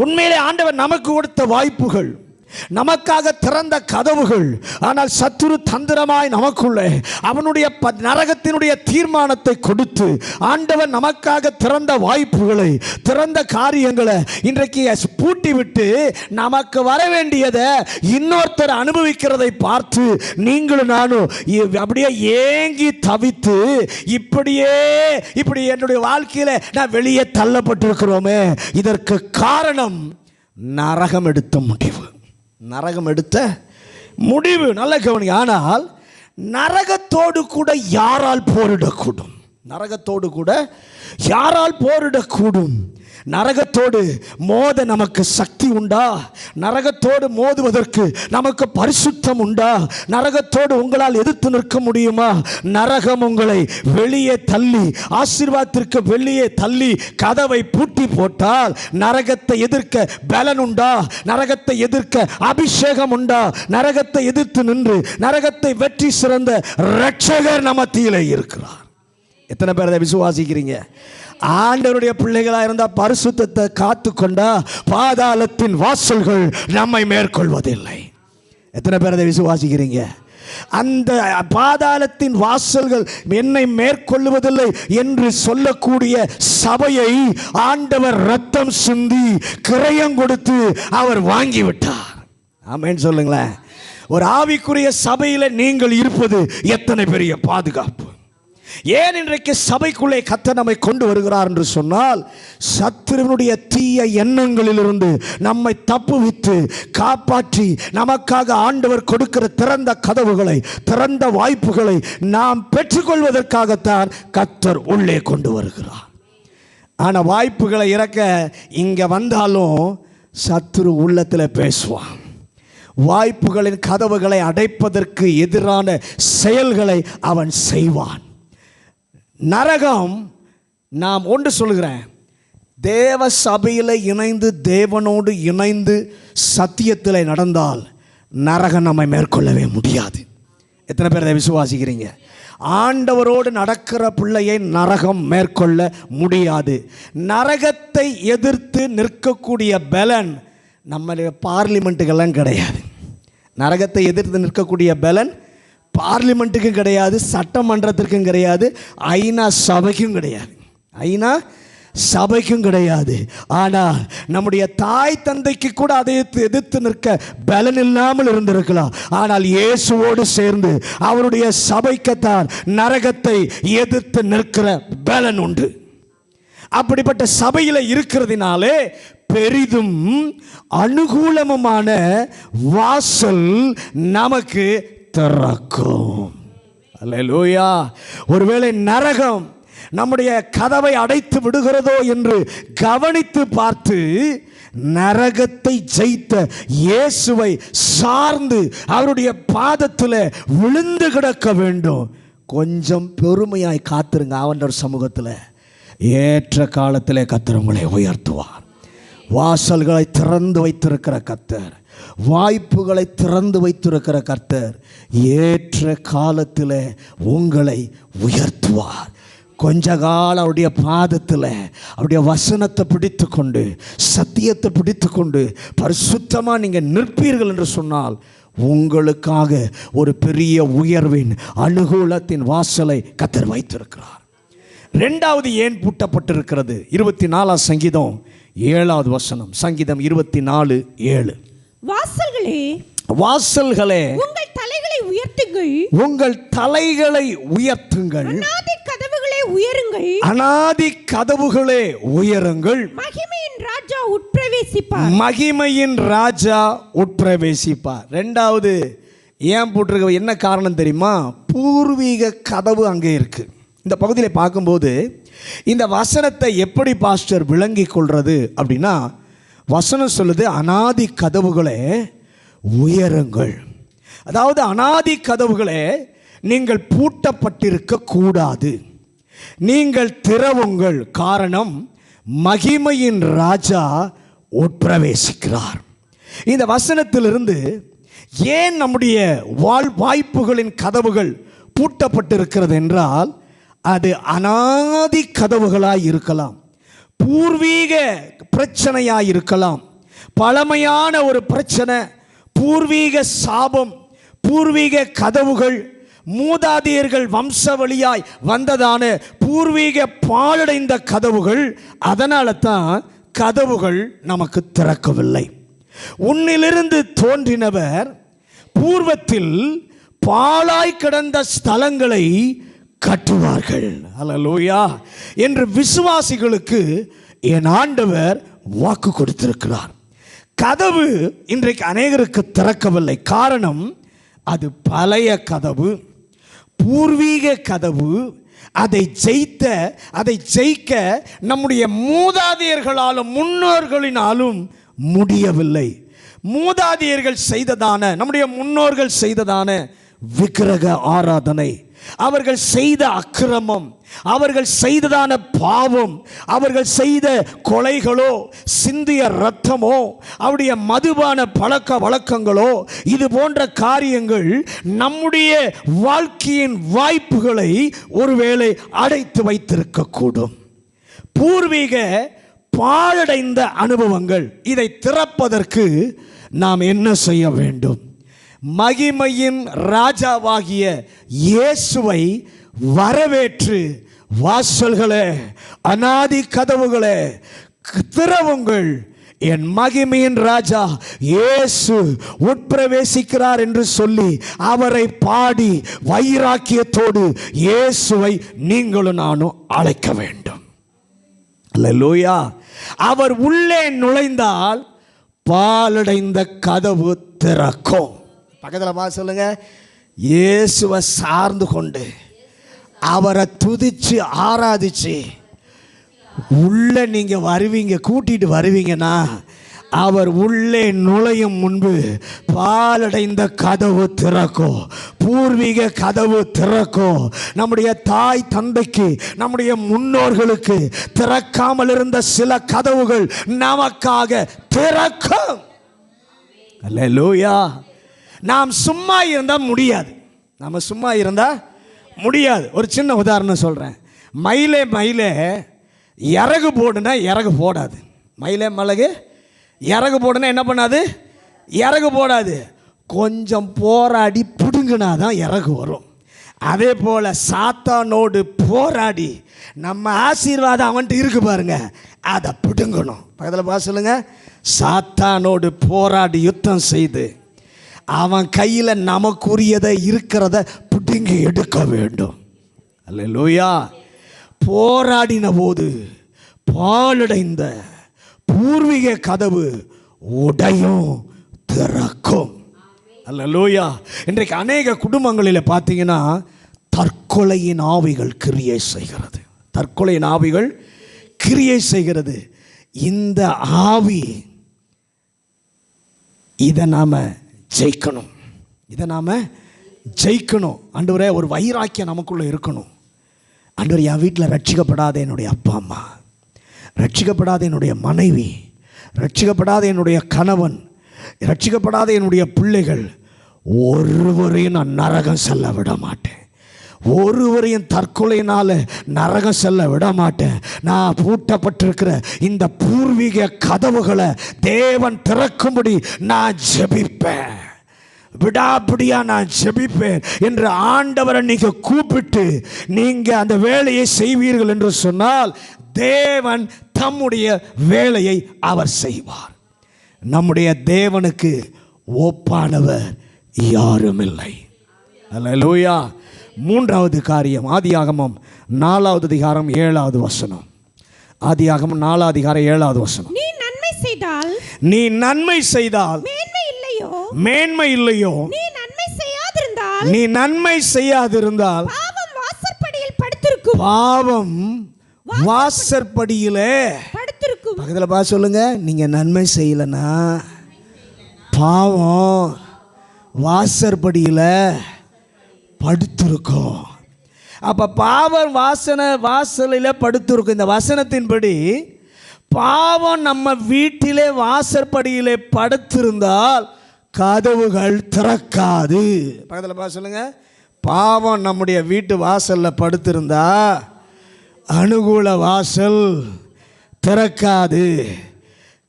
உண்மையிலே ஆண்டவர் நமக்கு கொடுத்த வாய்ப்புகள், நமக்காக திறந்த கதவுகள், ஆனால் சத்துரு தந்திரமாய் நமக்குள்ளே அவனுடைய நரகத்தினுடைய தீர்மானத்தை கொடுத்து ஆண்டவர் நமக்காக திறந்த வாய்ப்புகளை, திறந்த காரியங்களை இன்றைக்கு பூட்டி விட்டு நமக்கு வர வேண்டியதை இன்னொருத்தர் அனுபவிக்கிறதை பார்த்து நீங்களும் நானும் அப்படியே ஏங்கி தவித்து இப்படி என்னுடைய வாழ்க்கையில நான் வெளியே தள்ளப்பட்டிருக்கிறோமே. இதற்கு காரணம் நரகம் எடுத்த முடிவு. நல்ல கவனி. ஆனால் நரகத்தோடு கூட யாரால் போரிடக்கூடும்? நரகத்தோடு மோத நமக்கு சக்தி உண்டா? நரகத்தோடு மோதுவதற்கு நமக்கு பரிசுத்தம் உண்டா? நரகத்தோடு உங்களால் எதிர்த்து நிற்க முடியுமா? நரகம் உங்களை வெளியே தள்ளி, ஆசீர்வாதத்திற்கு வெளியே தள்ளி கதவை பூட்டி போட்டால் நரகத்தை எதிர்க்க பலன் உண்டா? நரகத்தை எதிர்க்க அபிஷேகம் உண்டா? நரகத்தை எதிர்த்து நின்று நரகத்தை வெற்றி சிறந்த இரட்சகர் மத்தியிலே இருக்கிறார். எத்தனை பேர் அதை விசுவாசிக்கிறீங்க? ஆண்டவருடைய பிள்ளைகளா இருந்தா பரிசுத்தத்தை காத்து கொண்டா பாதாளத்தின் வாசல்கள் நம்மை மேற்கொள்வதில்லை. எத்தனை பேர் அதை விசுவாசிக்கிறீங்க? அந்த பாதாளத்தின் வாசல்கள் என்னை மேற்கொள்வதில்லை என்று சொல்லக்கூடிய சபையை ஆண்டவர் ரத்தம் சிந்தி கிரயம் கொடுத்து அவர் வாங்கிவிட்டார். ஆமென் சொல்லுங்களேன். ஒரு ஆவிக்குரிய சபையில் நீங்கள் இருப்பது எத்தனை பெரிய பாதுகாப்பு! ஏன் இன்றைக்கு சபைக்குள்ளே கர்த்தர் நம்மை கொண்டு வருகிறார் என்று சொன்னால், சத்துருவினுடைய தீய எண்ணங்களிலிருந்து நம்மை தப்புவித்து காப்பாற்றி நமக்காக ஆண்டவர் கொடுக்கிற திறந்த கதவுகளை, திறந்த வாய்ப்புகளை நாம் பெற்றுக்கொள்வதற்காகத்தான் கர்த்தர் உள்ளே கொண்டு வருகிறார். ஆனால் வாய்ப்புகளை இறக்க இங்கே வந்தாலும் சத்துரு உள்ளத்தில் பேசுவான். வாய்ப்புகளின் கதவுகளை அடைப்பதற்கு எதிரான செயல்களை அவன் செய்வான். நரகம், நாம் ஒன்று சொல்கிறேன், தேவ சபையில் இணைந்து தேவனோடு இணைந்து சத்தியத்தில் நடந்தால் நரகம் நம்மை மேற்கொள்ளவே முடியாது. எத்தனை பேர் அதை விசுவாசிக்கிறீங்க? ஆண்டவரோடு நடக்கிற பிள்ளையை நரகம் மேற்கொள்ள முடியாது. நரகத்தை எதிர்த்து நிற்கக்கூடிய பலன் நம்மளுடைய பார்லிமெண்ட்டுக்கெல்லாம் கிடையாது. நரகத்தை எதிர்த்து நிற்கக்கூடிய பலன் பார்லிமெண்ட்டுக்கும் கிடையாது, சட்டமன்றத்திற்கும் கிடையாது, ஐநா சபைக்கும் கிடையாது. ஐநா சபைக்கும் கிடையாது. ஆனால் நம்முடைய தாய் தந்தைக்கு கூட அதை எதிர்த்து நிற்க பலன் இல்லாமல் இருந்திருக்கலாம். ஆனால் இயேசுவோடு சேர்ந்து அவருடைய சபைக்குத்தான் நரகத்தை எதிர்த்து நிற்கிற பலன் உண்டு. அப்படிப்பட்ட சபையில் இருக்கிறதுனாலே பெரிதும் அனுகூலமான வாசல் நமக்கு திறக்கும். அல்லேலூயா. ஒருவேளை நரகம் நம்முடைய கதவை அடைத்து விடுகிறதோ என்று கவனித்து பார்த்து, நரகத்தை ஜெயித்த இயேசுவை சார்ந்து அவருடைய பாதத்தில் விழுந்து கிடக்க வேண்டும். கொஞ்சம் பெருமையாய் காத்திருங்க. அவன் சமூகத்தில் ஏற்ற காலத்திலே கர்த்தர் உங்களை உயர்த்துவார். வாசல்களை திறந்து வைத்திருக்கிற கர்த்தர், வாய்ப்புகளை திறந்து வைத்திருக்கிற கர்த்தர் ஏற்ற காலத்தில் உங்களை உயர்த்துவார். கொஞ்ச காலம் அவருடைய பாதத்தில் அவருடைய வசனத்தை பிடித்து கொண்டு, சத்தியத்தை பிடித்து கொண்டு பரிசுத்தமாக நீங்கள் நிற்பீர்கள் என்று சொன்னால் உங்களுக்காக ஒரு பெரிய உயர்வின் அனுகூலத்தின் வாசலை கர்த்தர் வைத்திருக்கிறார். ரெண்டாவது ஏன் பூட்டப்பட்டிருக்கிறது? 24 சங்கீதம் 7வது வசனம். சங்கீதம் 24:7. வாசல்களே, வாசல்களே, உங்கள் தலைகளை உயர்த்துங்கள், உங்கள் தலைகளை உயர்த்துங்கள், அநாதி கதவுகளே உயருங்கள், அநாதி கதவுகளே உயருங்கள், மகிமையின் ராஜா உட்பிரவேசிப்பார், மகிமையின் ராஜா உட்பிரவேசிப்பார். ரெண்டாவது ஏன் போட்டிருக்க, என்ன காரணம் தெரியுமா? பூர்வீக கதவு அங்கே இருக்கு. இந்த பகுதியில் பார்க்கும்போது இந்த வசனத்தை எப்படி பாஸ்டர் விளங்கி கொள்றது அப்படின்னா, வசனம் சொல்லுது அநாதி கதவுகளே உயருங்கள். அதாவது அநாதி கதவுகளே நீங்கள் பூட்டப்பட்டிருக்க கூடாது, நீங்கள் திறவுங்கள். காரணம், மகிமையின் ராஜா உட்பிரவேசிக்கிறார். இந்த வசனத்திலிருந்து ஏன் நம்முடைய வாய்ப்புகளின் கதவுகள் பூட்டப்பட்டிருக்கிறது என்றால், அது அநாதி கதவுகளாய் இருக்கலாம், பூர்வீக பிரச்சனையாய் இருக்கலாம், பழமையான ஒரு பிரச்சனை, பூர்வீக சாபம், பூர்வீக கதவுகள், மூதாதையர்கள் வம்சவழியாய் வந்ததான பூர்வீக பாழடைந்த கதவுகள். அதனால தான் கதவுகள் நமக்கு திறக்கவில்லை. உன்னிலிருந்து தோன்றினவர் பூர்வத்தில் பாழாய் கிடந்த ஸ்தலங்களை கட்டுவார்கள். அல்லேலூயா என்று விசுவாசிகளுக்கு என் ஆண்டவர் வாக்கு கொடுத்திருக்கிறார். கதவு இன்றைக்கு அநேகருக்கு திறக்கவில்லை. காரணம், அது பழைய கதவு, பூர்வீக கதவு. அதை ஜெயிக்க நம்முடைய மூதாதையர்களாலும் முன்னோர்களினாலும் முடியவில்லை. மூதாதையர்கள் செய்ததான, நம்முடைய முன்னோர்கள் செய்ததான விக்கிரக ஆராதனை, அவர்கள் செய்த அக்கிரமம், அவர்கள் செய்ததான பாவம், அவர்கள் செய்த கொலைகளோ, சிந்திய இரத்தமோ, அவருடைய மதுபான பழக்க வழக்கங்களோ, இது போன்ற காரியங்கள் நம்முடைய வாழ்க்கையின் வாய்ப்புகளை ஒருவேளை அடைத்து வைத்திருக்கக்கூடும். பூர்வீக பாழடைந்த அனுபவங்கள், இதை திறப்பதற்கு நாம் என்ன செய்ய வேண்டும்? மகிமையின் ராஜாவாகிய இயேசுவை வரவேற்று, வாசல்களே, அநாதி கதவுகளே திறவுங்கள் என் மகிமையின் ராஜா இயேசு உட்பிரவேசிக்கிறார் என்று சொல்லி அவரை பாடி வைராக்கியத்தோடு இயேசுவை நீங்களும் நானும் அழைக்க வேண்டும். அல்லேலூயா. அவர் உள்ளே நுழைந்தால் பாலடைந்த கதவு திறக்கும். பக்கத்தில் பார்த்து சொல்லுங்க, இயேசுவை சார்ந்து கொண்டு அவரை துதிச்சு ஆராதிச்சு உள்ள நீங்க வருவீங்க, கூட்டிட்டு வருவீங்கன்னா அவர் உள்ளே நுழையும் முன்பு பாலடைந்த கதவு திறக்கும், பூர்வீக கதவு திறக்கும். நம்முடைய தாய் தந்தைக்கு, நம்முடைய முன்னோர்களுக்கு திறக்காமல் இருந்த சில கதவுகள் நமக்காக திறக்கும். அல்லேலூயா. நாம் சும்மா இருந்தால் முடியாது. நம்ம சும்மா இருந்தால் முடியாது. ஒரு சின்ன உதாரணம் சொல்கிறேன். மயிலே இறகு போடுனா இறகு போடாது. மயிலே மிளகு இறகு போடுனா என்ன பண்ணாது? இறகு போடாது. கொஞ்சம் போராடி பிடுங்கினா தான் இறகு வரும். அதே போல் சாத்தானோடு போராடி நம்ம ஆசீர்வாதம் அவன்ட்டு இருக்கு பாருங்க, அதை பிடுங்கணும். பக்கத்தில் பார்த்து சொல்லுங்க, சாத்தானோடு போராடி யுத்தம் செய்து அவன் கையில் நமக்குரியதை இருக்கிறத பிடுங்கி எடுக்க வேண்டும். அல்லேலூயா. போராடின போது பாலடைந்த பூர்வீக கதவு உடையும் திறக்கும். அல்லேலூயா. இன்றைக்கு அநேக குடும்பங்களில் பார்த்தீங்கன்னா தற்கொலையின் ஆவிகள் கிரியை செய்கிறது. தற்கொலையின் ஆவிகள் கிரியை செய்கிறது. இந்த ஆவி இதை நாம் ஜெயிக்கணும். இதை நாம் ஜெயிக்கணும். ஆண்டவரே, ஒரு வைராக்கியம் நமக்குள்ளே இருக்கணும். ஆண்டவர், என் வீட்டில் ரட்சிக்கப்படாத என்னுடைய அப்பா அம்மா, ரட்சிக்கப்படாத என்னுடைய மனைவி, ரட்சிக்கப்படாத என்னுடைய கணவன், ரட்சிக்கப்படாத என்னுடைய பிள்ளைகள், ஒருவரையும் நான் நரகம் செல்ல விட மாட்டேன். ஒருவரையும் தற்கொலையினால் நரகம் செல்ல விட மாட்டேன். நான் பூட்டப்பட்டிருக்கிற இந்த பூர்வீக கதவுகளை தேவன் திறக்கும்படி நான் ஜெபிப்பேன், விடாப்பிடியா நான் ஜெபிப்பேன் என்று ஆண்டவரை நீங்க கூப்பிட்டு நீங்க அந்த வேலையை செய்வீர்கள் என்று சொன்னால் தேவன் தம்முடைய வேலையை அவர் செய்வார். நம்முடைய தேவனுக்கு ஒப்பானவர் யாரும் இல்லை. அல்லேலூயா. மூன்றாவது காரியம், ஆதியாகமம் 4வது அதிகாரம் 7வது வசனம். ஆதியாகமம் 4வது அதிகாரம் 7வது வசனம். நீ நன்மை செய்தால், நீ நன்மை செய்தால் மேன்மை இல்லையோ, நீ நன்மை செய்யாதிருந்தால், நீ நன்மை செய்யாதிருந்தால் பாவம் வாசற்படியில் படுத்திருக்கும். பாவம் வாசற்படியிலே படுத்திருக்கும். பக்கத்தில் பார்த்து சொல்லுங்க, நீங்க நன்மை செய்யலனா பாவம் வாசற்படியில படுத்திருக்கும். அப்ப பாவம் வாசலில் படுத்திருக்கும். இந்த வசனத்தின்படி பாவம் நம்ம வீட்டிலே வாசற்படியிலே படுத்திருந்தால் கதவுகள் திறக்காது. பக்கத்தில் பார்த்து சொல்லுங்க, பாவம் நம்முடைய வீட்டு வாசலில் படுத்திருந்தா அனுகூல வாசல் திறக்காது.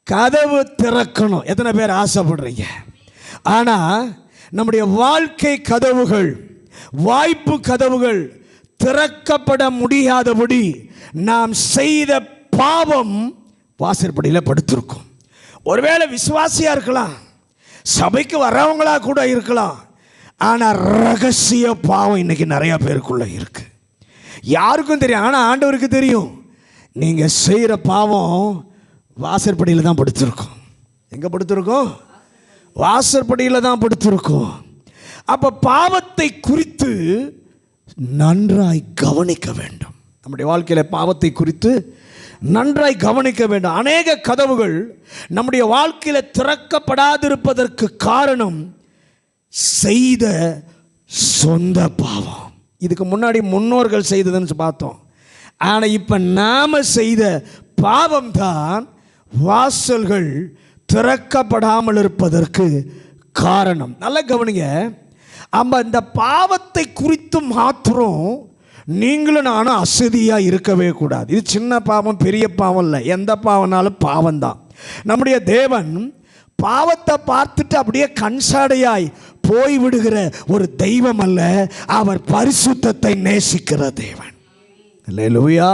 கதவு திறக்கணும். எத்தனை பேர் ஆசைப்படுறீங்க? ஆனால் நம்முடைய வாழ்க்கை கதவுகள், வாய்ப்பு கதவுகள் திறக்கப்பட முடியாதபடி நாம் செய்த பாவம் வாசற்படியில் படுத்திருக்கும். ஒருவேளை விசுவாசியாக இருக்கலாம், சபைக்கு வரவங்களா கூட இருக்கலாம், ஆனால் ரகசிய பாவம் இன்னைக்கு நிறைய பேருக்குள்ள இருக்கு. யாருக்கும் தெரியும், ஆனால் ஆண்டவருக்கு தெரியும். நீங்கள் செய்கிற பாவம் வாசற்படியில் தான் படுத்திருக்கும். எங்கே படுத்திருக்கோம்? வாசற்படியில் தான் படுத்திருக்கும். அப்போ பாவத்தை குறித்து நன்றாய் கவனிக்க வேண்டும். நம்முடைய வாழ்க்கையில் பாவத்தை குறித்து நன்றாய் கவனிக்க வேண்டும். அநேக கதவுகள் நம்முடைய வாழ்க்கையில் திறக்கப்படாதிருப்பதற்கு காரணம் செய்த சொந்த பாவம். இதுக்கு முன்னாடி முன்னோர்கள் செய்ததுன்னு பார்த்தோம். ஆனால் இப்போ நாம செய்த பாவம் தான் வாசல்கள் திறக்கப்படாமல் இருப்பதற்கு காரணம். நல்லா கவனிங்க. இந்த பாவத்தை குறித்து மாத்திரம் நீங்களும் நானும் அசதியாக இருக்கவே கூடாது. இது சின்ன பாவம் பெரிய பாவம் இல்லை, எந்த பாவம்னாலும் பாவம்தான். நம்முடைய தேவன் பாவத்தை பார்த்துட்டு அப்படியே கண்சாடையாய் போய்விடுகிற ஒரு தெய்வம் அல்ல, அவர் பரிசுத்தத்தை நேசிக்கிற தேவன். அல்லேலூயா.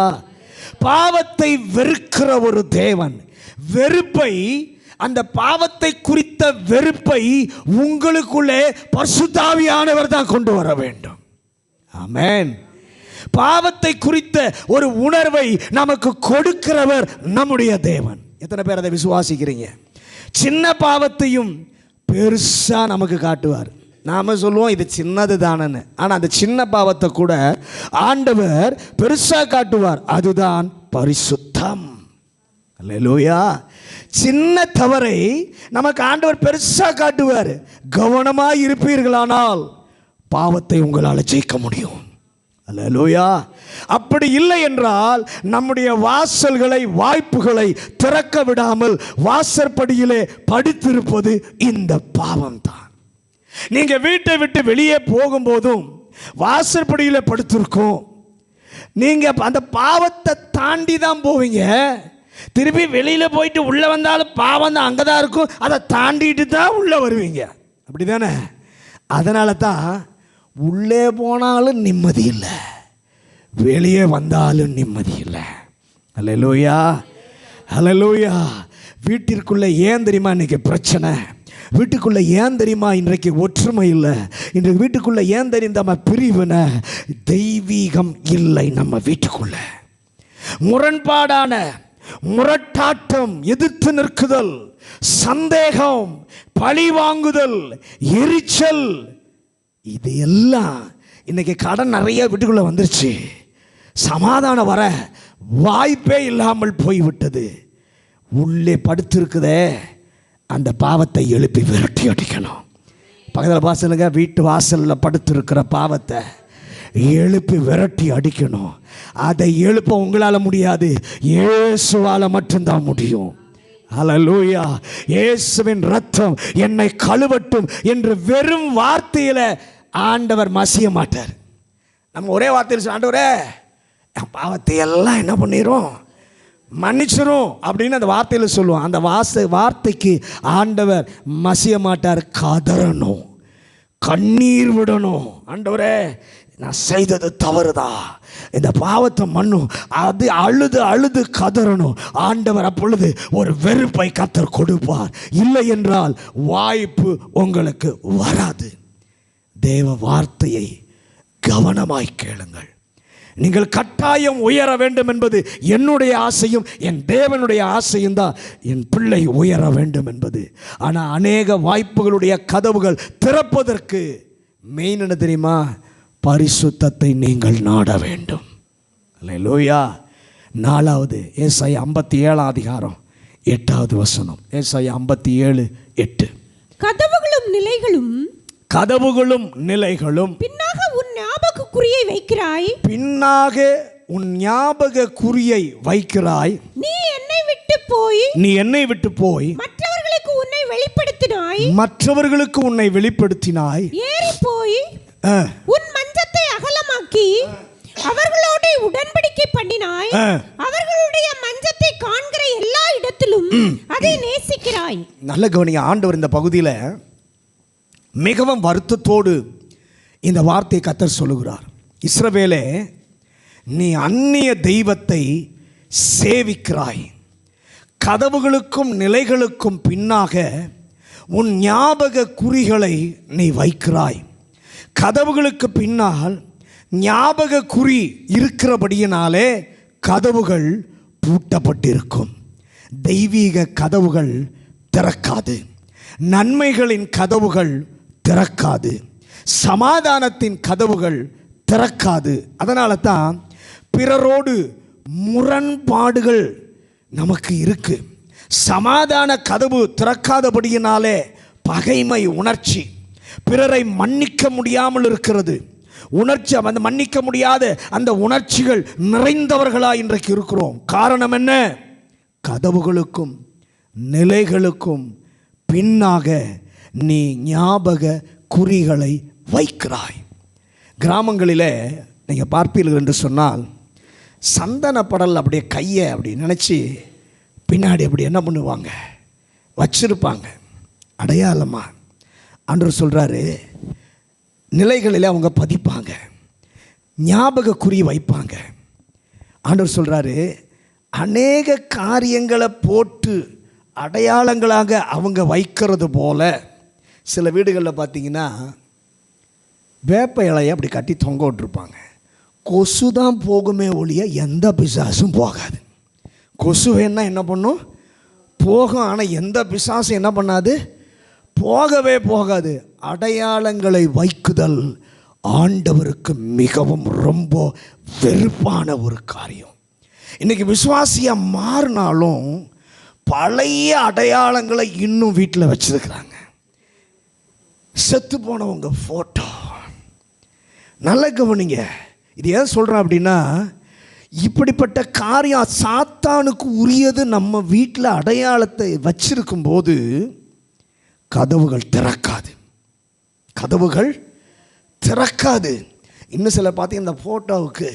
பாவத்தை வெறுக்கிற ஒரு தேவன், வெறுப்பை, அந்த பாவத்தை குறித்த வெறுப்பை உங்களுக்குள்ளே பரிசுத்த ஆவியானவர் தான் கொண்டு வர வேண்டும். ஆமென். பாவத்தை குறித்த ஒரு உணர்வை நமக்கு கொடுக்கிறவர் நம்முடைய தேவன். எத்தனை பேர் அதை விசுவாசிக்கிறீங்க? சின்ன பாவத்தையும் பெருசா நமக்கு காட்டுவார். நாம சொல்லுவோம் இது சின்னது தானன்னு. ஆனால் அந்த சின்ன பாவத்தை கூட ஆண்டவர் பெருசா காட்டுவார். அதுதான் பரிசுத்தம். அல்லேலூயா. சின்ன தவறை நமக்கு ஆண்டவர் பெருசா காட்டுவார். கவனமாக இருப்பீர்களானால் பாவத்தை உங்களால் ஜெயிக்க முடியும். அல்லேலூயா. அப்படி இல்லை என்றால் நம்முடைய வாசல்களை, வாய்ப்புகளை திறக்க விடாமல் வாசற்படியிலே படுத்திருப்பது இந்த பாவம் தான். நீங்க வீட்டை விட்டு வெளியே போகும்போதும் வாசற்படியில் படுத்திருக்கோம். நீங்க அந்த பாவத்தை தாண்டி தான் போவீங்க. திருப்பி வெளியில போயிட்டு உள்ள வந்தாலும் பாவம் தான் அங்கே தான் இருக்கும். அதை தாண்டிட்டு தான் உள்ள வருவீங்க. அப்படிதானே? அதனால தான் உள்ளே போனாலும் நிம்மதி இல்லை, வெளியே வந்தாலும் நிம்மதி இல்லை. அல்லேலூயா, அல்லேலூயா. வீட்டிற்குள்ளே ஏன் தெரியுமா இன்னைக்கு பிரச்சனை? வீட்டுக்குள்ளே ஏன் தெரியுமா இன்றைக்கு ஒற்றுமை இல்லை? இன்றைக்கு வீட்டுக்குள்ளே ஏன் தெரியும் நம்ம பிரிவினை? தெய்வீகம் இல்லை நம்ம வீட்டுக்குள்ள. முரண்பாடான முரட்டாட்டம், எதிர்த்து நிற்குதல், சந்தேகம், பழி வாங்குதல், எரிச்சல், இது எல்லாம் இன்னைக்கு கடன் நிறைய வீட்டுக்குள்ள வந்துருச்சு. சமாதானம் வர வாய்ப்பே இல்லாமல் போய்விட்டது. உள்ளே படுத்திருக்குதே அந்த பாவத்தை எழுப்பி விரட்டி அடிக்கணும். பக்கத்தில் வாசலுங்க, வீட்டு வாசலில் படுத்திருக்கிற பாவத்தை எழுப்பி விரட்டி அடிக்கணும். அதை எழுப்ப உங்களால் முடியாது, இயேசுவால் மட்டும்தான் முடியும். அல்லேலூயா. இயேசுவின் ரத்தம் என்னை கழுவட்டும் என்று வெறும் வார்த்தையில் ஆண்டவர் மசிய மாட்டார். நம்ம ஒரே வார்த்தையில் ஆண்டவரே என் பாவத்தை எல்லாம் என்ன பண்ணிரும், மன்னிச்சிரும் அப்படின்னு அந்த வார்த்தையில் சொல்லுவோம். அந்த வார்த்தைக்கு ஆண்டவர் மசிய மாட்டார். கதறணும், கண்ணீர் விடணும். ஆண்டவரே நான் செய்தது தவறுதா, இந்த பாவத்தை மன்னும். அது அழுது அழுது கதறணும். ஆண்டவர் அப்பொழுது ஒரு வெறுப்பை கர்த்தர் கொடுப்பார். இல்லை என்றால் வாய்ப்பு உங்களுக்கு வராது. தேவ வார்த்தையை கவனமாய் கேளுங்கள். நீங்கள் கட்டாயம் உயர வேண்டும் என்பது என்னுடைய ஆசையும் என் தேவனுடைய ஆசையும் தான், என் பிள்ளை உயர வேண்டும் என்பது. ஆனால் அநேக வாய்ப்புகளுடைய கதவுகள் திறப்பதற்கு மெயின் என்ன தெரியுமா? பரிசுத்தத்தை நீங்கள் நாட வேண்டும். அல்லேலூயா. 4வது ஏசாயா 57 அதிகாரம் 8வது வசனம். ஏசாயா 57:8. கதவுகளும் நிலைகளும், கதவுகளும் நிலைகளும் பின்னாக உன் ஞாபக குறியை வைக்கிறாய், பின்னாக உன் ஞாபக குறியை வைக்கிறாய். நீ என்னை விட்டு போய், நீ என்னை விட்டு போய் மற்றவர்களுக்கு உன்னை வெளிப்படுத்தினாய், மற்றவர்களுக்கு உன்னை வெளிப்படுத்தினாய். ஏறி போய் உன் மஞ்சத்தை அகலமாக்கி அவர்களோட உடன்படிக்கை பண்ணினாய். அவர்களுடைய மஞ்சத்தை காண்கிற எல்லா இடத்திலும் அதை நேசிக்கிறாய். நல்ல கவனிங்க. ஆண்டவர் இந்த பகுதியில் மிகவும் வருத்தத்தோடு இந்த வார்த்தையை கர்த்தர் சொல்லுகிறார். இஸ்ரவேலே, நீ அந்நிய தெய்வத்தை சேவிக்கிறாய், கதவுகளுக்கும் நிலைகளுக்கும் பின்னாக உன் ஞாபக குறிகளை நீ வைக்கிறாய். கதவுகளுக்கு பின்னால் ஞாபக குறி இருக்கிறபடியினாலே கதவுகள் பூட்டப்பட்டிருக்கும். தெய்வீக கதவுகள் திறக்காது, நன்மைகளின் கதவுகள் திறக்காது, சமாதானத்தின் கதவுகள் திறக்காது. அதனால தான் பிறரோடு முரண்பாடுகள் நமக்கு இருக்கு. சமாதான கதவு திறக்காதபடியினாலே பகைமை உணர்ச்சி, பிறரை மன்னிக்க முடியாமல் இருக்கிறது. உணர்ச்சி, அந்த மன்னிக்க முடியாத அந்த உணர்ச்சிகள் நிறைந்தவர்களாக இன்றைக்கு இருக்கிறோம். காரணம் என்ன? கதவுகளுக்கும் நிலைகளுக்கும் பின்னாக நீ ஞாபக குறிகளை வைக்கிறாய். கிராமங்களில் நீங்கள் பார்ப்பீர்கள் என்று சொன்னால், சந்தன படல் அப்படியே கையை அப்படி நினச்சி பின்னாடி அப்படி என்ன பண்ணுவாங்க, வச்சிருப்பாங்க அடையாளமாக. ஆண்டவர் சொல்கிறாரு, நிலைகளில் அவங்க பதிப்பாங்க, ஞாபக குறி வைப்பாங்க. ஆண்டவர் சொல்கிறாரு, அநேக காரியங்களை போட்டு அடையாளங்களாக அவங்க வைக்கிறது போல சில வீடுகளில் பார்த்தீங்கன்னா வேப்ப இலையை அப்படி கட்டி தொங்க விட்டுருப்பாங்க. கொசு தான் போகுமே ஒழிய எந்த பிசாசும் போகாது. கொசு வேணா என்ன பண்ணும், போகும். ஆனால் எந்த பிசாசும் என்ன பண்ணாது, போகவே போகாது. அடையாளங்களை வைக்குதல் ஆண்டவருக்கு மிகவும் ரொம்ப வெறுப்பான ஒரு காரியம். இன்றைக்கி விசுவாசியாக மாறினாலும் பழைய அடையாளங்களை இன்னும் வீட்டில் வச்சுருக்கிறாங்க. செத்து போனவங்க ஃபோட்டோ. நல்ல கவனிங்க, இது ஏன் சொல்கிறேன் அப்படின்னா, இப்படிப்பட்ட காரியம் சாத்தானுக்கு உரியது நம்ம வீட்டில் அடையாளத்தை வச்சிருக்கும் போது கதவுகள் திறக்காது, கதவுகள் திறக்காது. இன்னும் சிலர் பார்த்தீங்கன்னா இந்த ஃபோட்டோவுக்கு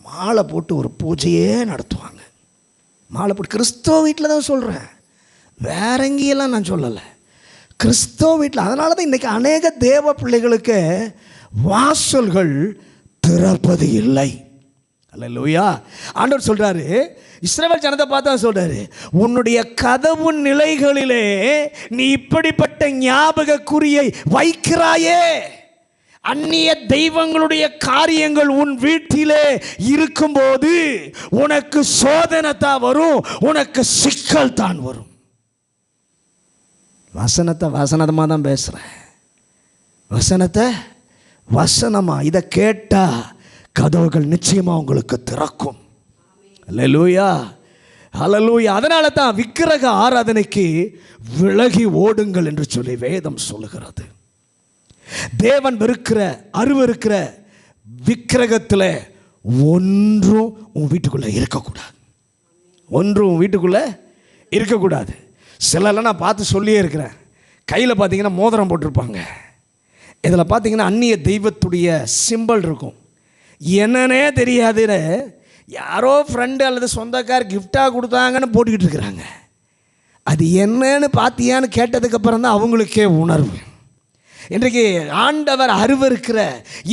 மாலை போட்டு ஒரு பூஜையே நடத்துவாங்க. மாலை போட்டு கிறிஸ்தவ வீட்டில் தான் சொல்கிறேன், வேற எங்கேயெல்லாம் நான் சொல்லலை, கிறிஸ்தவ வீட்டில். அதனால தான் இன்றைக்கி அநேக தேவ பிள்ளைகளுக்கு வாசல்கள் திறப்பது இல்லை. அல்லேலூயா. ஆண்டவர் சொல்றாரு, இஸ்ரவேல் ஜனத்தை பார்த்தா சொல்றாரு, உன்னுடைய கதவு நிலைகளிலே நீ இப்படிப்பட்ட ஞாபக குறியை வைக்கிறாயே. அந்நிய தெய்வங்களுடைய காரியங்கள் உன் வீட்டிலே இருக்கும்போது உனக்கு சோதனை தான் வரும், உனக்கு சிக்கல் தான் வரும். வசனமாக தான் பேசுகிறேன், வசனத்தை வசனமாக. இதை கேட்டால் கதவுகள் நிச்சயமாக உங்களுக்கு திறக்கும். அல்லேலூயா, அல்லேலூயா. அதனால தான் விக்கிரக ஆராதனைக்கு விலகி ஓடுங்கள் என்று சொல்லி வேதம் சொல்லுகிறது. தேவன் வெறுக்கிற அருவருக்கிற விக்கிரகத்தில் ஒன்றும் உன் வீட்டுக்குள்ளே இருக்கக்கூடாது, ஒன்றும் உன் வீட்டுக்குள்ளே இருக்கக்கூடாது. சிலர்லாம் நான் பார்த்து சொல்லியே இருக்கிறேன், கையில் பார்த்தீங்கன்னா மோதிரம் போட்டிருப்பாங்க, இதில் பார்த்தீங்கன்னா அந்நிய தெய்வத்துடைய சிம்பல் இருக்கும். என்னன்னே தெரியாது, யாரோ ஃப்ரெண்டு அல்லது சொந்தக்கார் கிஃப்டாக கொடுத்தாங்கன்னு போட்டுக்கிட்டு இருக்கிறாங்க. அது என்னன்னு பார்த்தியான்னு கேட்டதுக்கப்புறம் தான் அவங்களுக்கே உணர்வு. இன்றைக்கு ஆண்டவர் அருவருக்கிற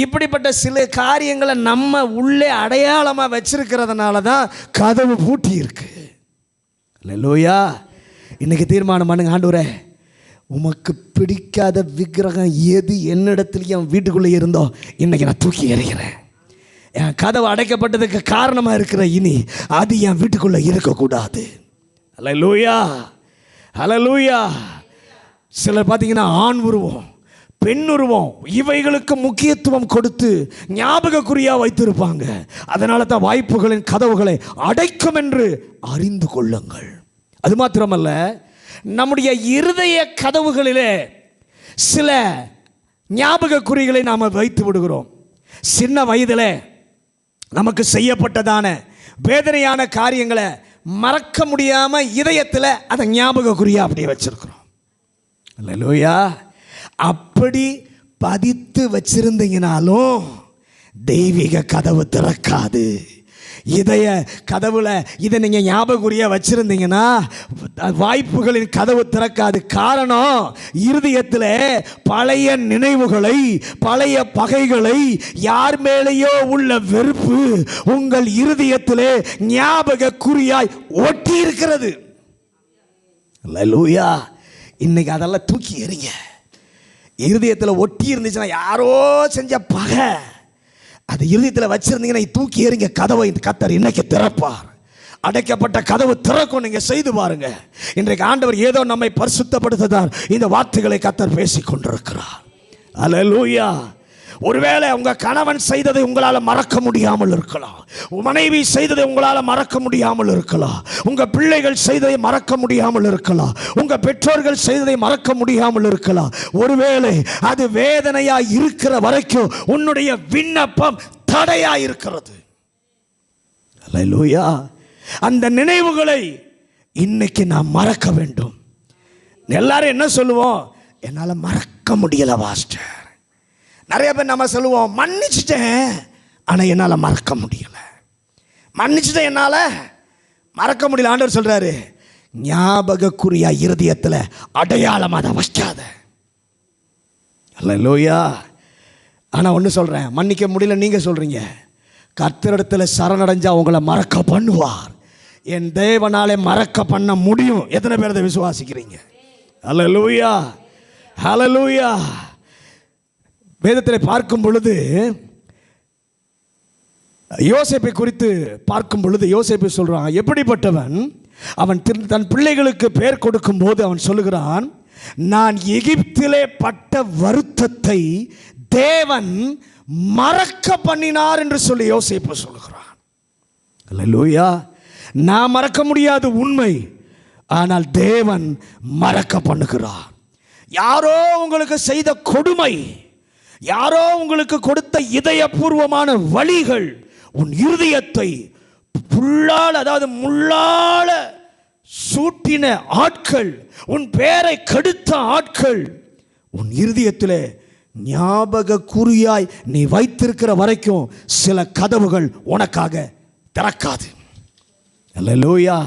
இப்படிப்பட்ட சில காரியங்களை நம்ம உள்ளே அடையாளமாக வச்சிருக்கிறதுனால தான் கதவு பூட்டி இருக்கு. அல்லேலூயா. இன்றைக்கி தீர்மானம் பண்ணுங்க, ஆண்டவரே உமக்கு பிடிக்காத விக்கிரகம் எது என்னிடத்துல என் வீட்டுக்குள்ளே இருந்தோ இன்றைக்கி நான் தூக்கி எறிகிறேன். என் கதவு அடைக்கப்பட்டதுக்கு காரணமாக இருக்கிற இனி அது என் வீட்டுக்குள்ளே இருக்கக்கூடாது. அல்லேலூயா, அல்லேலூயா. சிலர் பார்த்தீங்கன்னா ஆண் உருவம் பெண் உருவம் இவைகளுக்கு முக்கியத்துவம் கொடுத்து ஞாபகக்குறியாக வைத்திருப்பாங்க. அதனால தான் வாய்ப்புகளின் கதவுகளை அடைக்கும் என்று அறிந்து கொள்ளுங்கள். அது மாத்திரமல்ல, நம்முடைய இருதய கதவுகளிலே சில ஞாபக குறிகளை நாம் வைத்து விடுகிறோம். சின்ன வயதில் நமக்கு செய்யப்பட்டதான வேதனையான காரியங்களை மறக்க முடியாமல் இதயத்தில் அதை ஞாபக குறியாக அப்படியே வச்சிருக்கிறோம். அல்லேலூயா. அப்படி பதித்து வச்சிருந்தீங்கனாலும் தெய்வீக கதவு திறக்காது. இதய கதவுல இதை நீங்கள் ஞாபகக்குறியாக வச்சிருந்தீங்கன்னா வாய்ப்புகளின் கதவு திறக்காது. காரணம், இருதயத்தில் பழைய நினைவுகளை பழைய பகைகளை யார் மேலேயோ உள்ள வெறுப்பு உங்கள் இருதயத்திலே ஞாபக குறியாய் ஒட்டி இருக்கிறது. அல்லேலூயா. இன்னைக்கு அதெல்லாம் தூக்கி எறிங்க. இருதயத்தில் ஒட்டி இருந்துச்சுன்னா யாரோ செஞ்ச பகை அது இருதயத்தில் வச்சிருந்தீங்கன்னா தூக்கி எறிங்க. கதவை கர்த்தர் இன்னைக்கு திறப்பார். அடைக்கப்பட்ட கதவு திறக்கும். நீங்கள் செய்து பாருங்க. இன்றைக்கு ஆண்டவர் ஏதோ நம்மை பரிசுத்தப்படுத்ததான் இந்த வார்த்தைகளை கர்த்தர் பேசிக் கொண்டிருக்கிறார். அல்லேலூயா. ஒருவேளை உங்க கணவன் செய்ததை உங்களால் மறக்க முடியாமல் இருக்கலாம், மனைவி செய்ததை உங்களால் மறக்க முடியாமல் இருக்கலாம், உங்க பிள்ளைகள் செய்ததை மறக்க முடியாமல் இருக்கலாம், உங்க பெற்றோர்கள் செய்ததை மறக்க முடியாமல் இருக்கலாம். ஒருவேளை அது வேதனையா இருக்கிற வரைக்கும் உன்னுடைய விண்ணப்பம் தடையா இருக்கிறது. அல்லேலூயா. அந்த நினைவுகளை இன்னைக்கு நாம் மறக்க வேண்டும். எல்லாரும் என்ன சொல்லுவோம், என்னால் மறக்க முடியல பாஸ்டர். நிறைய பேர் நம்ம சொல்லுவோம், மன்னிச்சிட்டேன் ஆனால் என்னால் மறக்க முடியலை, மன்னிச்சிட்டேன் என்னால் மறக்க முடியல. ஆண்டவர் சொல்கிறாரு, ஞாபகக்குறியா இருதயத்தில் அடையாளமாக அதை வைக்காத. அல்லேலூயா. ஆனால் ஒன்று சொல்கிறேன், மன்னிக்க முடியல நீங்கள் சொல்கிறீங்க, கர்த்தரிடத்தில் சரணடைஞ்சால் உங்களை மறக்க பண்ணுவார். என் தேவனாலே மறக்க பண்ண முடியும். எத்தனை பேர் அதை விசுவாசிக்கிறீங்க? ஹல்லேலூயா, ஹல்லேலூயா. வேதத்தில் பார்க்கும் பொழுது யோசேப்பை குறித்து பார்க்கும் பொழுது யோசேப்பை சொல்றான், எப்படிப்பட்டவன்? அவன் தன் பிள்ளைகளுக்கு பெயர் கொடுக்கும் போது அவன் சொல்லுகிறான், நான் எகிப்திலே பட்ட வருத்தத்தை தேவன் மறக்க பண்ணினார் என்று சொல்லி யோசேப்பு சொல்லுகிறான். அல்லேலூயா. நான் மறக்க முடியாது, உண்மை. ஆனால் தேவன் மறக்க பண்ணுகிறார். யாரோ உங்களுக்கு செய்த கொடுமை, யாரோ உங்களுக்கு கொடுத்த இதயபூர்வமான வழிகள் உன் இருதயத்தை புல்லால், அதாவது முள்ளால சூட்டின ஆட்கள், உன் பேரை கெடுத்த ஆட்கள் உன் இருதயத்திலே ஞாபக குறியாய் நீ வைத்திருக்கிற வரைக்கும் சில கதவுகள் உனக்காக திறக்காது. அல்லேலூயா.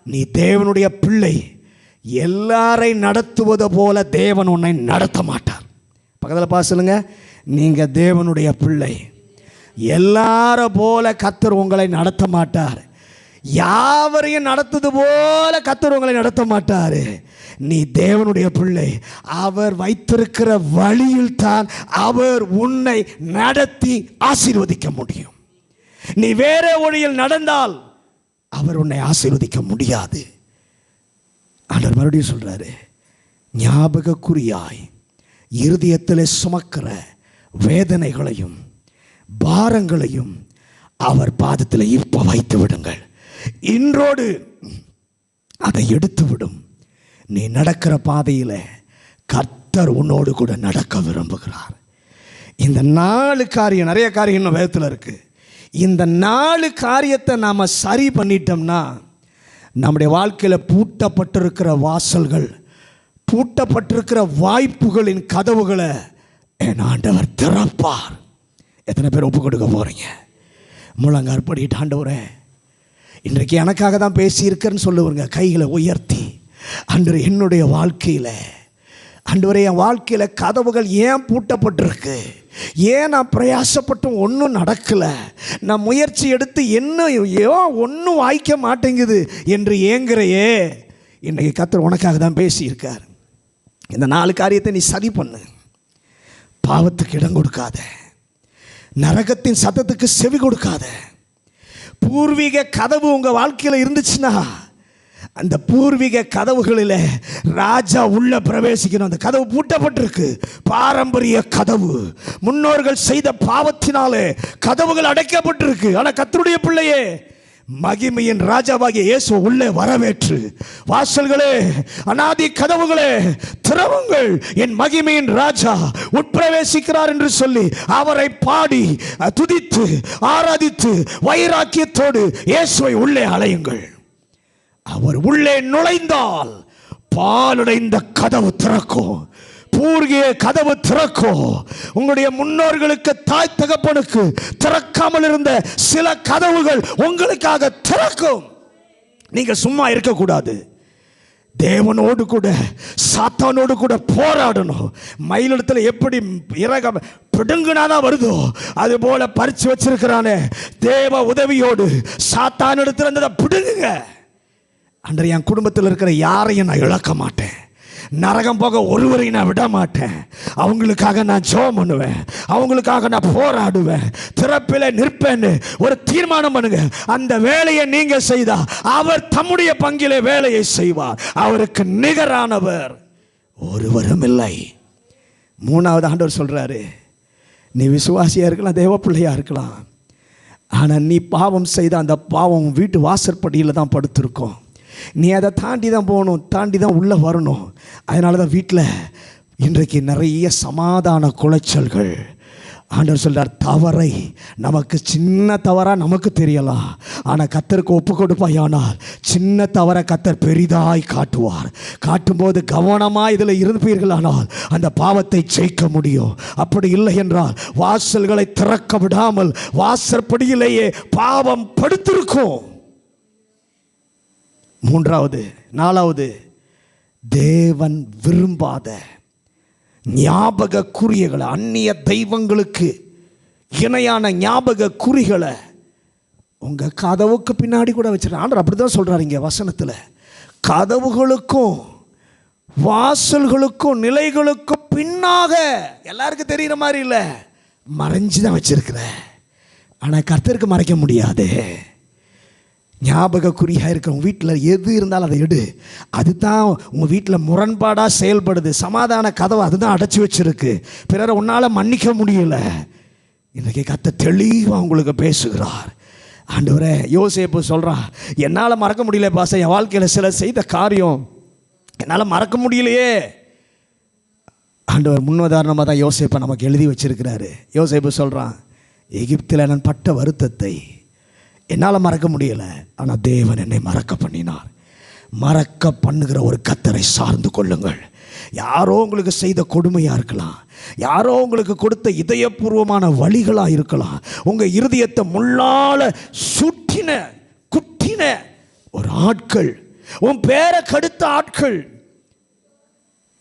நீ தேவனுடைய பிள்ளை. எல்லாரை நடத்துவது போல தேவன் உன்னை நடத்த மாட்டார். பக்கத்தில் பார்த்து சொல்லுங்க, நீங்க தேவனுடைய பிள்ளை. எல்லார போல கர்த்தர் உங்களை நடத்த மாட்டார். யாவரையும் நடத்துவது போல கர்த்தர் உங்களை நடத்த மாட்டார். நீ தேவனுடைய பிள்ளை. அவர் வைத்திருக்கிற வழியில் தான் அவர் உன்னை நடத்தி ஆசீர்வதிக்க முடியும். நீ வேற வழியில் நடந்தால் அவர் உன்னை ஆசீர்வதிக்க முடியாது. ஆண்டவர் மறுபடியும் சொல்றாரு, ஞாபக குறியாய் இருதயத்தில் சுமக்கிற வேதனைகளையும் பாரங்களையும் அவர் பாதத்தில் இப்ப வைத்து விடுங்கள். இன்றோடு அதை எடுத்து விடும். நீ நடக்கிற பாதையில் கர்த்தர் உன்னோடு கூட நடக்க விரும்புகிறார். இந்த 4 காரியம், நிறைய காரியம் இன்னும் வேதத்தில் இருக்கு. இந்த 4 காரியத்தை நாம் சரி பண்ணிட்டோம்னா நம்முடைய வாழ்க்கையில் பூட்டப்பட்டிருக்கிற வாசல்கள், பூட்டப்பட்டிருக்கிற வாய்ப்புகளின் கதவுகளை என் ஆண்டவர் திறப்பார். எத்தனை பேர் ஒப்பு கொடுக்க போறீங்க? முழங்கால் படிட்டு, ஆண்டவரே இன்றைக்கு எனக்காக தான் பேசியிருக்கிறேன்னு சொல்லுவாங்க. கைகளை உயர்த்தி, ஆண்டவரே என்னுடைய வாழ்க்கையில், ஆண்டவரே என் வாழ்க்கையில் கதவுகள் ஏன் பூட்டப்பட்டிருக்கு? ஏன் நான் பிரயாசப்பட்டும் ஒன்றும் நடக்கலை? நான் முயற்சி எடுத்து ஏன் ஒன்றும் வாய்க்க மாட்டேங்குது என்று ஏங்குறையே, இன்றைக்கு கர்த்தர் உனக்காக தான் பேசியிருக்கார். இந்த 4 காரியத்தை நீ சரி பண்ணு. பாவத்துக்கு இடம் கொடுக்காத, நரகத்தின் சத்தத்துக்கு செவி கொடுக்காத. பூர்வீக கதவு உங்கள் வாழ்க்கையில் இருந்துச்சுன்னா அந்த பூர்வீக கதவுகளில் ராஜா உள்ள பிரவேசிக்கணும். அந்த கதவு பூட்டப்பட்டிருக்கு. பாரம்பரிய கதவு, முன்னோர்கள் செய்த பாவத்தினாலே கதவுகள் அடைக்கப்பட்டிருக்கு. ஆனால் கர்த்தருடைய பிள்ளையே, மகிமையின் ராஜாவாகிய இயேசு உள்ளே வரவேற்று, வாசல்களே, அநாதி கதவுகளே திறவுங்கள், என் மகிமையின் ராஜா உட்பிரவேசிக்கிறார் என்று சொல்லி அவரை பாடி துதித்து ஆராதித்து வைராக்கியத்தோடு இயேசுவை உள்ளே அலையுங்கள். அவர் உள்ளே நுழைந்தால் பாலுடைந்த கதவு திறக்கும், பூர்வீக கதவு திறக்கும். உங்களுடைய முன்னோர்களுக்கு, தாய் தகப்பனுக்கு திறக்காமல் இருந்த சில கதவுகள் உங்களுக்காக திறக்கும். நீங்க சும்மா இருக்கக்கூடாது. தேவனோடு கூட சாத்தானோடு கூட போராடணும். மயிலிடத்துல எப்படி இறக பிடுங்குனாதான் வருதோ அது போல பறிச்சு வச்சிருக்கிறானே, தேவ உதவியோடு சாத்தானிடத்துல இருந்ததை பிடுங்குங்க. அன்றைய என் குடும்பத்தில் இருக்கிற யாரையும் நான் இழக்க மாட்டேன். நரகம் போக ஒருவரையும் நான் விட மாட்டேன். அவங்களுக்காக நான் ஜெபம் பண்ணுவேன், அவங்களுக்காக நான் போராடுவேன், திறப்பில் நிற்பேன்னு ஒரு தீர்மானம் பண்ணுங்க. அந்த வேலையை நீங்க செய்தா அவர் தம்முடைய பங்கிலே வேலையை செய்வார். அவருக்கு நிகரானவர் ஒருவரும் இல்லை. 3வது ஆண்டவர் சொல்றாரு, நீ விசுவாசியா இருக்கலாம், தேவ பிள்ளையா இருக்கலாம், ஆனால் நீ பாவம் செய்த அந்த பாவம் வீட்டு வாசற்படியில் தான் படுத்திருக்கும். நீ அதை தாண்டி தான் போகணும், தாண்டி தான் உள்ளே வரணும். அதனால தான் வீட்டில் இன்றைக்கு நிறைய சமாதான குலைச்சல்கள். ஆண்டவர் சொல்றார், தவறை நமக்கு சின்ன தவறாக நமக்கு தெரியலாம், ஆனால் கர்த்தருக்கு ஒப்பு கொடுப்பாயானால் சின்ன தவறை கர்த்தர் பெரிதாய் காட்டுவார். காட்டும்போது கவனமாக இதில் இருப்பீர்களானால் அந்த பாவத்தை ஜெயிக்க முடியும். அப்படி இல்லை என்றால் வாசல்களை திறக்க விடாமல் வாசற்படியிலேயே பாவம் படுத்திருக்கும். 3வது 4வது, தேவன் விரும்பாத ஞாபக குறிகளை, அந்நிய தெய்வங்களுக்கு இணையான ஞாபக குறிகளை உங்கள் கதவுக்கு பின்னாடி கூட வச்சிருக்கேன். ஆண்டவர் அப்படி தான் சொல்கிறார் இங்கே வசனத்தில். கதவுகளுக்கும் வாசல்களுக்கும் நிலைகளுக்கும் பின்னாக, எல்லாருக்கும் தெரிகிற மாதிரி இல்லை, மறைஞ்சு தான் வச்சிருக்கிறேன். ஆனால் கர்த்தருக்கு மறைக்க முடியாது. ஞாபகக்குறியாக இருக்க உங்கள் வீட்டில் எது இருந்தாலும் அதை எடு. அதுதான் உங்கள் வீட்டில் முரண்பாடாக செயல்படுது. சமாதான கதவை அதுதான் அடைச்சி வச்சிருக்கு. பிறரை உன்னால் மன்னிக்க முடியல. இன்றைக்கி கர்த்தர் தெளிவாக உங்களுக்கு பேசுகிறார். ஆண்டவரே, யோசேப்பு சொல்கிறான், என்னால் மறக்க முடியல பாச, என் வாழ்க்கையில் சில செய்த காரியம் என்னால் மறக்க முடியலையே. ஆண்டவர் முன்னுதாரணமாக தான் யோசேப்பை நமக்கு எழுதி வச்சிருக்கிறாரு. யோசேப்பு சொல்கிறான், எகிப்தில் நான் பட்ட வருத்தத்தை என்னால் மறக்க முடியலை, ஆனால் தேவன் என்னை மறக்க பண்ணினார். மறக்க பண்ணுகிற ஒரு கர்த்தரை சார்ந்து கொள்ளுங்கள். யாரோ உங்களுக்கு செய்த கொடுமையாக இருக்கலாம், யாரோ உங்களுக்கு கொடுத்த இதயபூர்வமான வழிகளாக இருக்கலாம், உங்கள் இருதயத்தை முள்ளால் சுட்டின குட்டின ஒரு ஆட்கள், உன் பேரை கடுத்த ஆட்கள்,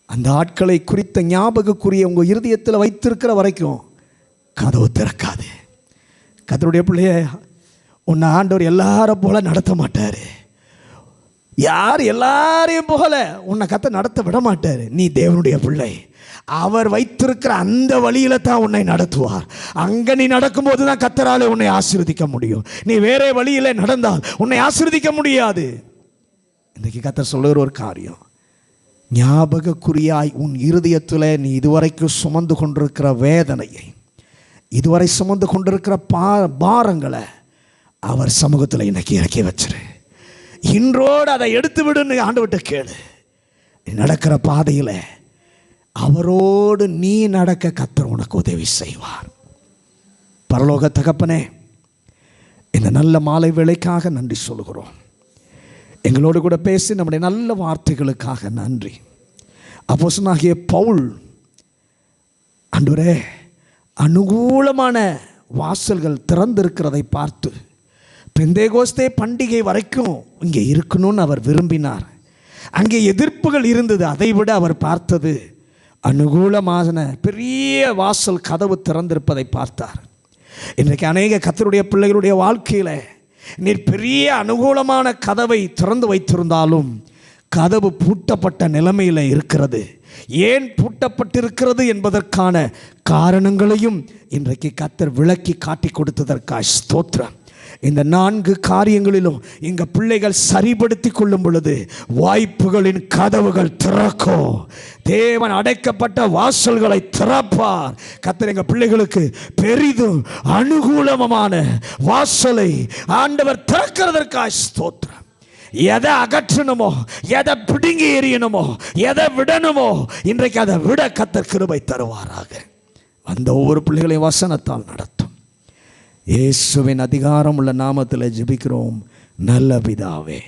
அந்த ஆட்களை குறித்த ஞாபகக்குரிய உங்கள் இருதயத்தில் வைத்திருக்கிற வரைக்கும் கதவு திறக்காது. கர்த்தருடைய பிள்ளைய, உன்னை ஆண்டவர் எல்லாரும் போல நடத்த மாட்டார். யார் எல்லாரையும் போல உன்னை கர்த்தர் நடத்த விட மாட்டார். நீ தேவனுடைய பிள்ளை. அவர் வைத்திருக்கிற அந்த வழியில் தான் உன்னை நடத்துவார். அங்கே நீ நடக்கும்போது தான் கர்த்தரால் உன்னை ஆசீர்வதிக்க முடியும். நீ வேற வழியில் நடந்தால் உன்னை ஆசீர்வதிக்க முடியாது. இன்றைக்கி கர்த்தர் சொல்லுகிற ஒரு காரியம், ஞாபகக்குறியாய் உன் இருதயத்தில் நீ இதுவரைக்கும் சுமந்து கொண்டிருக்கிற வேதனையை, இதுவரை சுமந்து கொண்டிருக்கிற பாரங்களை அவர் சமூகத்தில் இன்னைக்கு இறக்கி வச்சிரு. இன்றோடு அதை எடுத்து விடுன்னு ஆண்டவர்கிட்ட கேளு. நீ நடக்கிற பாதையில் அவரோடு நீ நடக்க கர்த்தர் உனக்கு உதவி செய்வார். பரலோக தகப்பனே, இந்த நல்ல மாலை வேளைக்காக நன்றி சொல்கிறோம். எங்களோடு கூட பேசி நம்முடைய நல்ல வார்த்தைகளுக்காக நன்றி. அப்போஸ்தலனாகிய பவுல், ஆண்டவரே, அனுகூலமான வாசல்கள் திறந்திருக்கிறதை பார்த்து பெந்தேகோஸ்தே பண்டிகை வரைக்கும் இங்கே இருக்கணும்னு அவர் விரும்பினார். அங்கே எதிர்ப்புகள் இருந்தது. அதை விட அவர் பார்த்தது அனுகூலமான பெரிய வாசல் கதவு திறந்திருப்பதை பார்த்தார். இன்றைக்கு அநேக கர்த்தருடைய பிள்ளைகளுடைய வாழ்க்கையில் நீர் பெரிய அனுகூலமான கதவை திறந்து வைத்திருந்தாலும் கதவு பூட்டப்பட்ட நிலைமையில் இருக்கிறது. ஏன் பூட்டப்பட்டிருக்கிறது என்பதற்கான காரணங்களையும் இன்றைக்கு கர்த்தர் விளக்கி காட்டி கொடுத்ததற்காக ஸ்தோத்திரம். இந்த 4 காரியங்களிலும் எங்கள் பிள்ளைகள் சரிபடுத்தி கொள்ளும் பொழுது வாய்ப்புகளின் கதவுகள் திறக்கும். தேவன் அடைக்கப்பட்ட வாசல்களை திறப்பார். கர்த்தர் எங்கள் பிள்ளைகளுக்கு பெரிதும் அனுகூலமான வாசலை ஆண்டவர் திறக்கிறதற்காக ஸ்தோத்திரம். எதை அகற்றணுமோ, எதை பிடுங்கி எறியணுமோ, எதை விடணுமோ, இன்றைக்கு அதை விட கர்த்தர் கிருபை தருவாராக. அந்த ஒவ்வொரு பிள்ளைகளையும் வசனத்தால் நடத்தும். இயேசுவின் அதிகாரம் உள்ள நாமத்தில் ஜெபிக்கிறோம் நல்ல பிதாவே.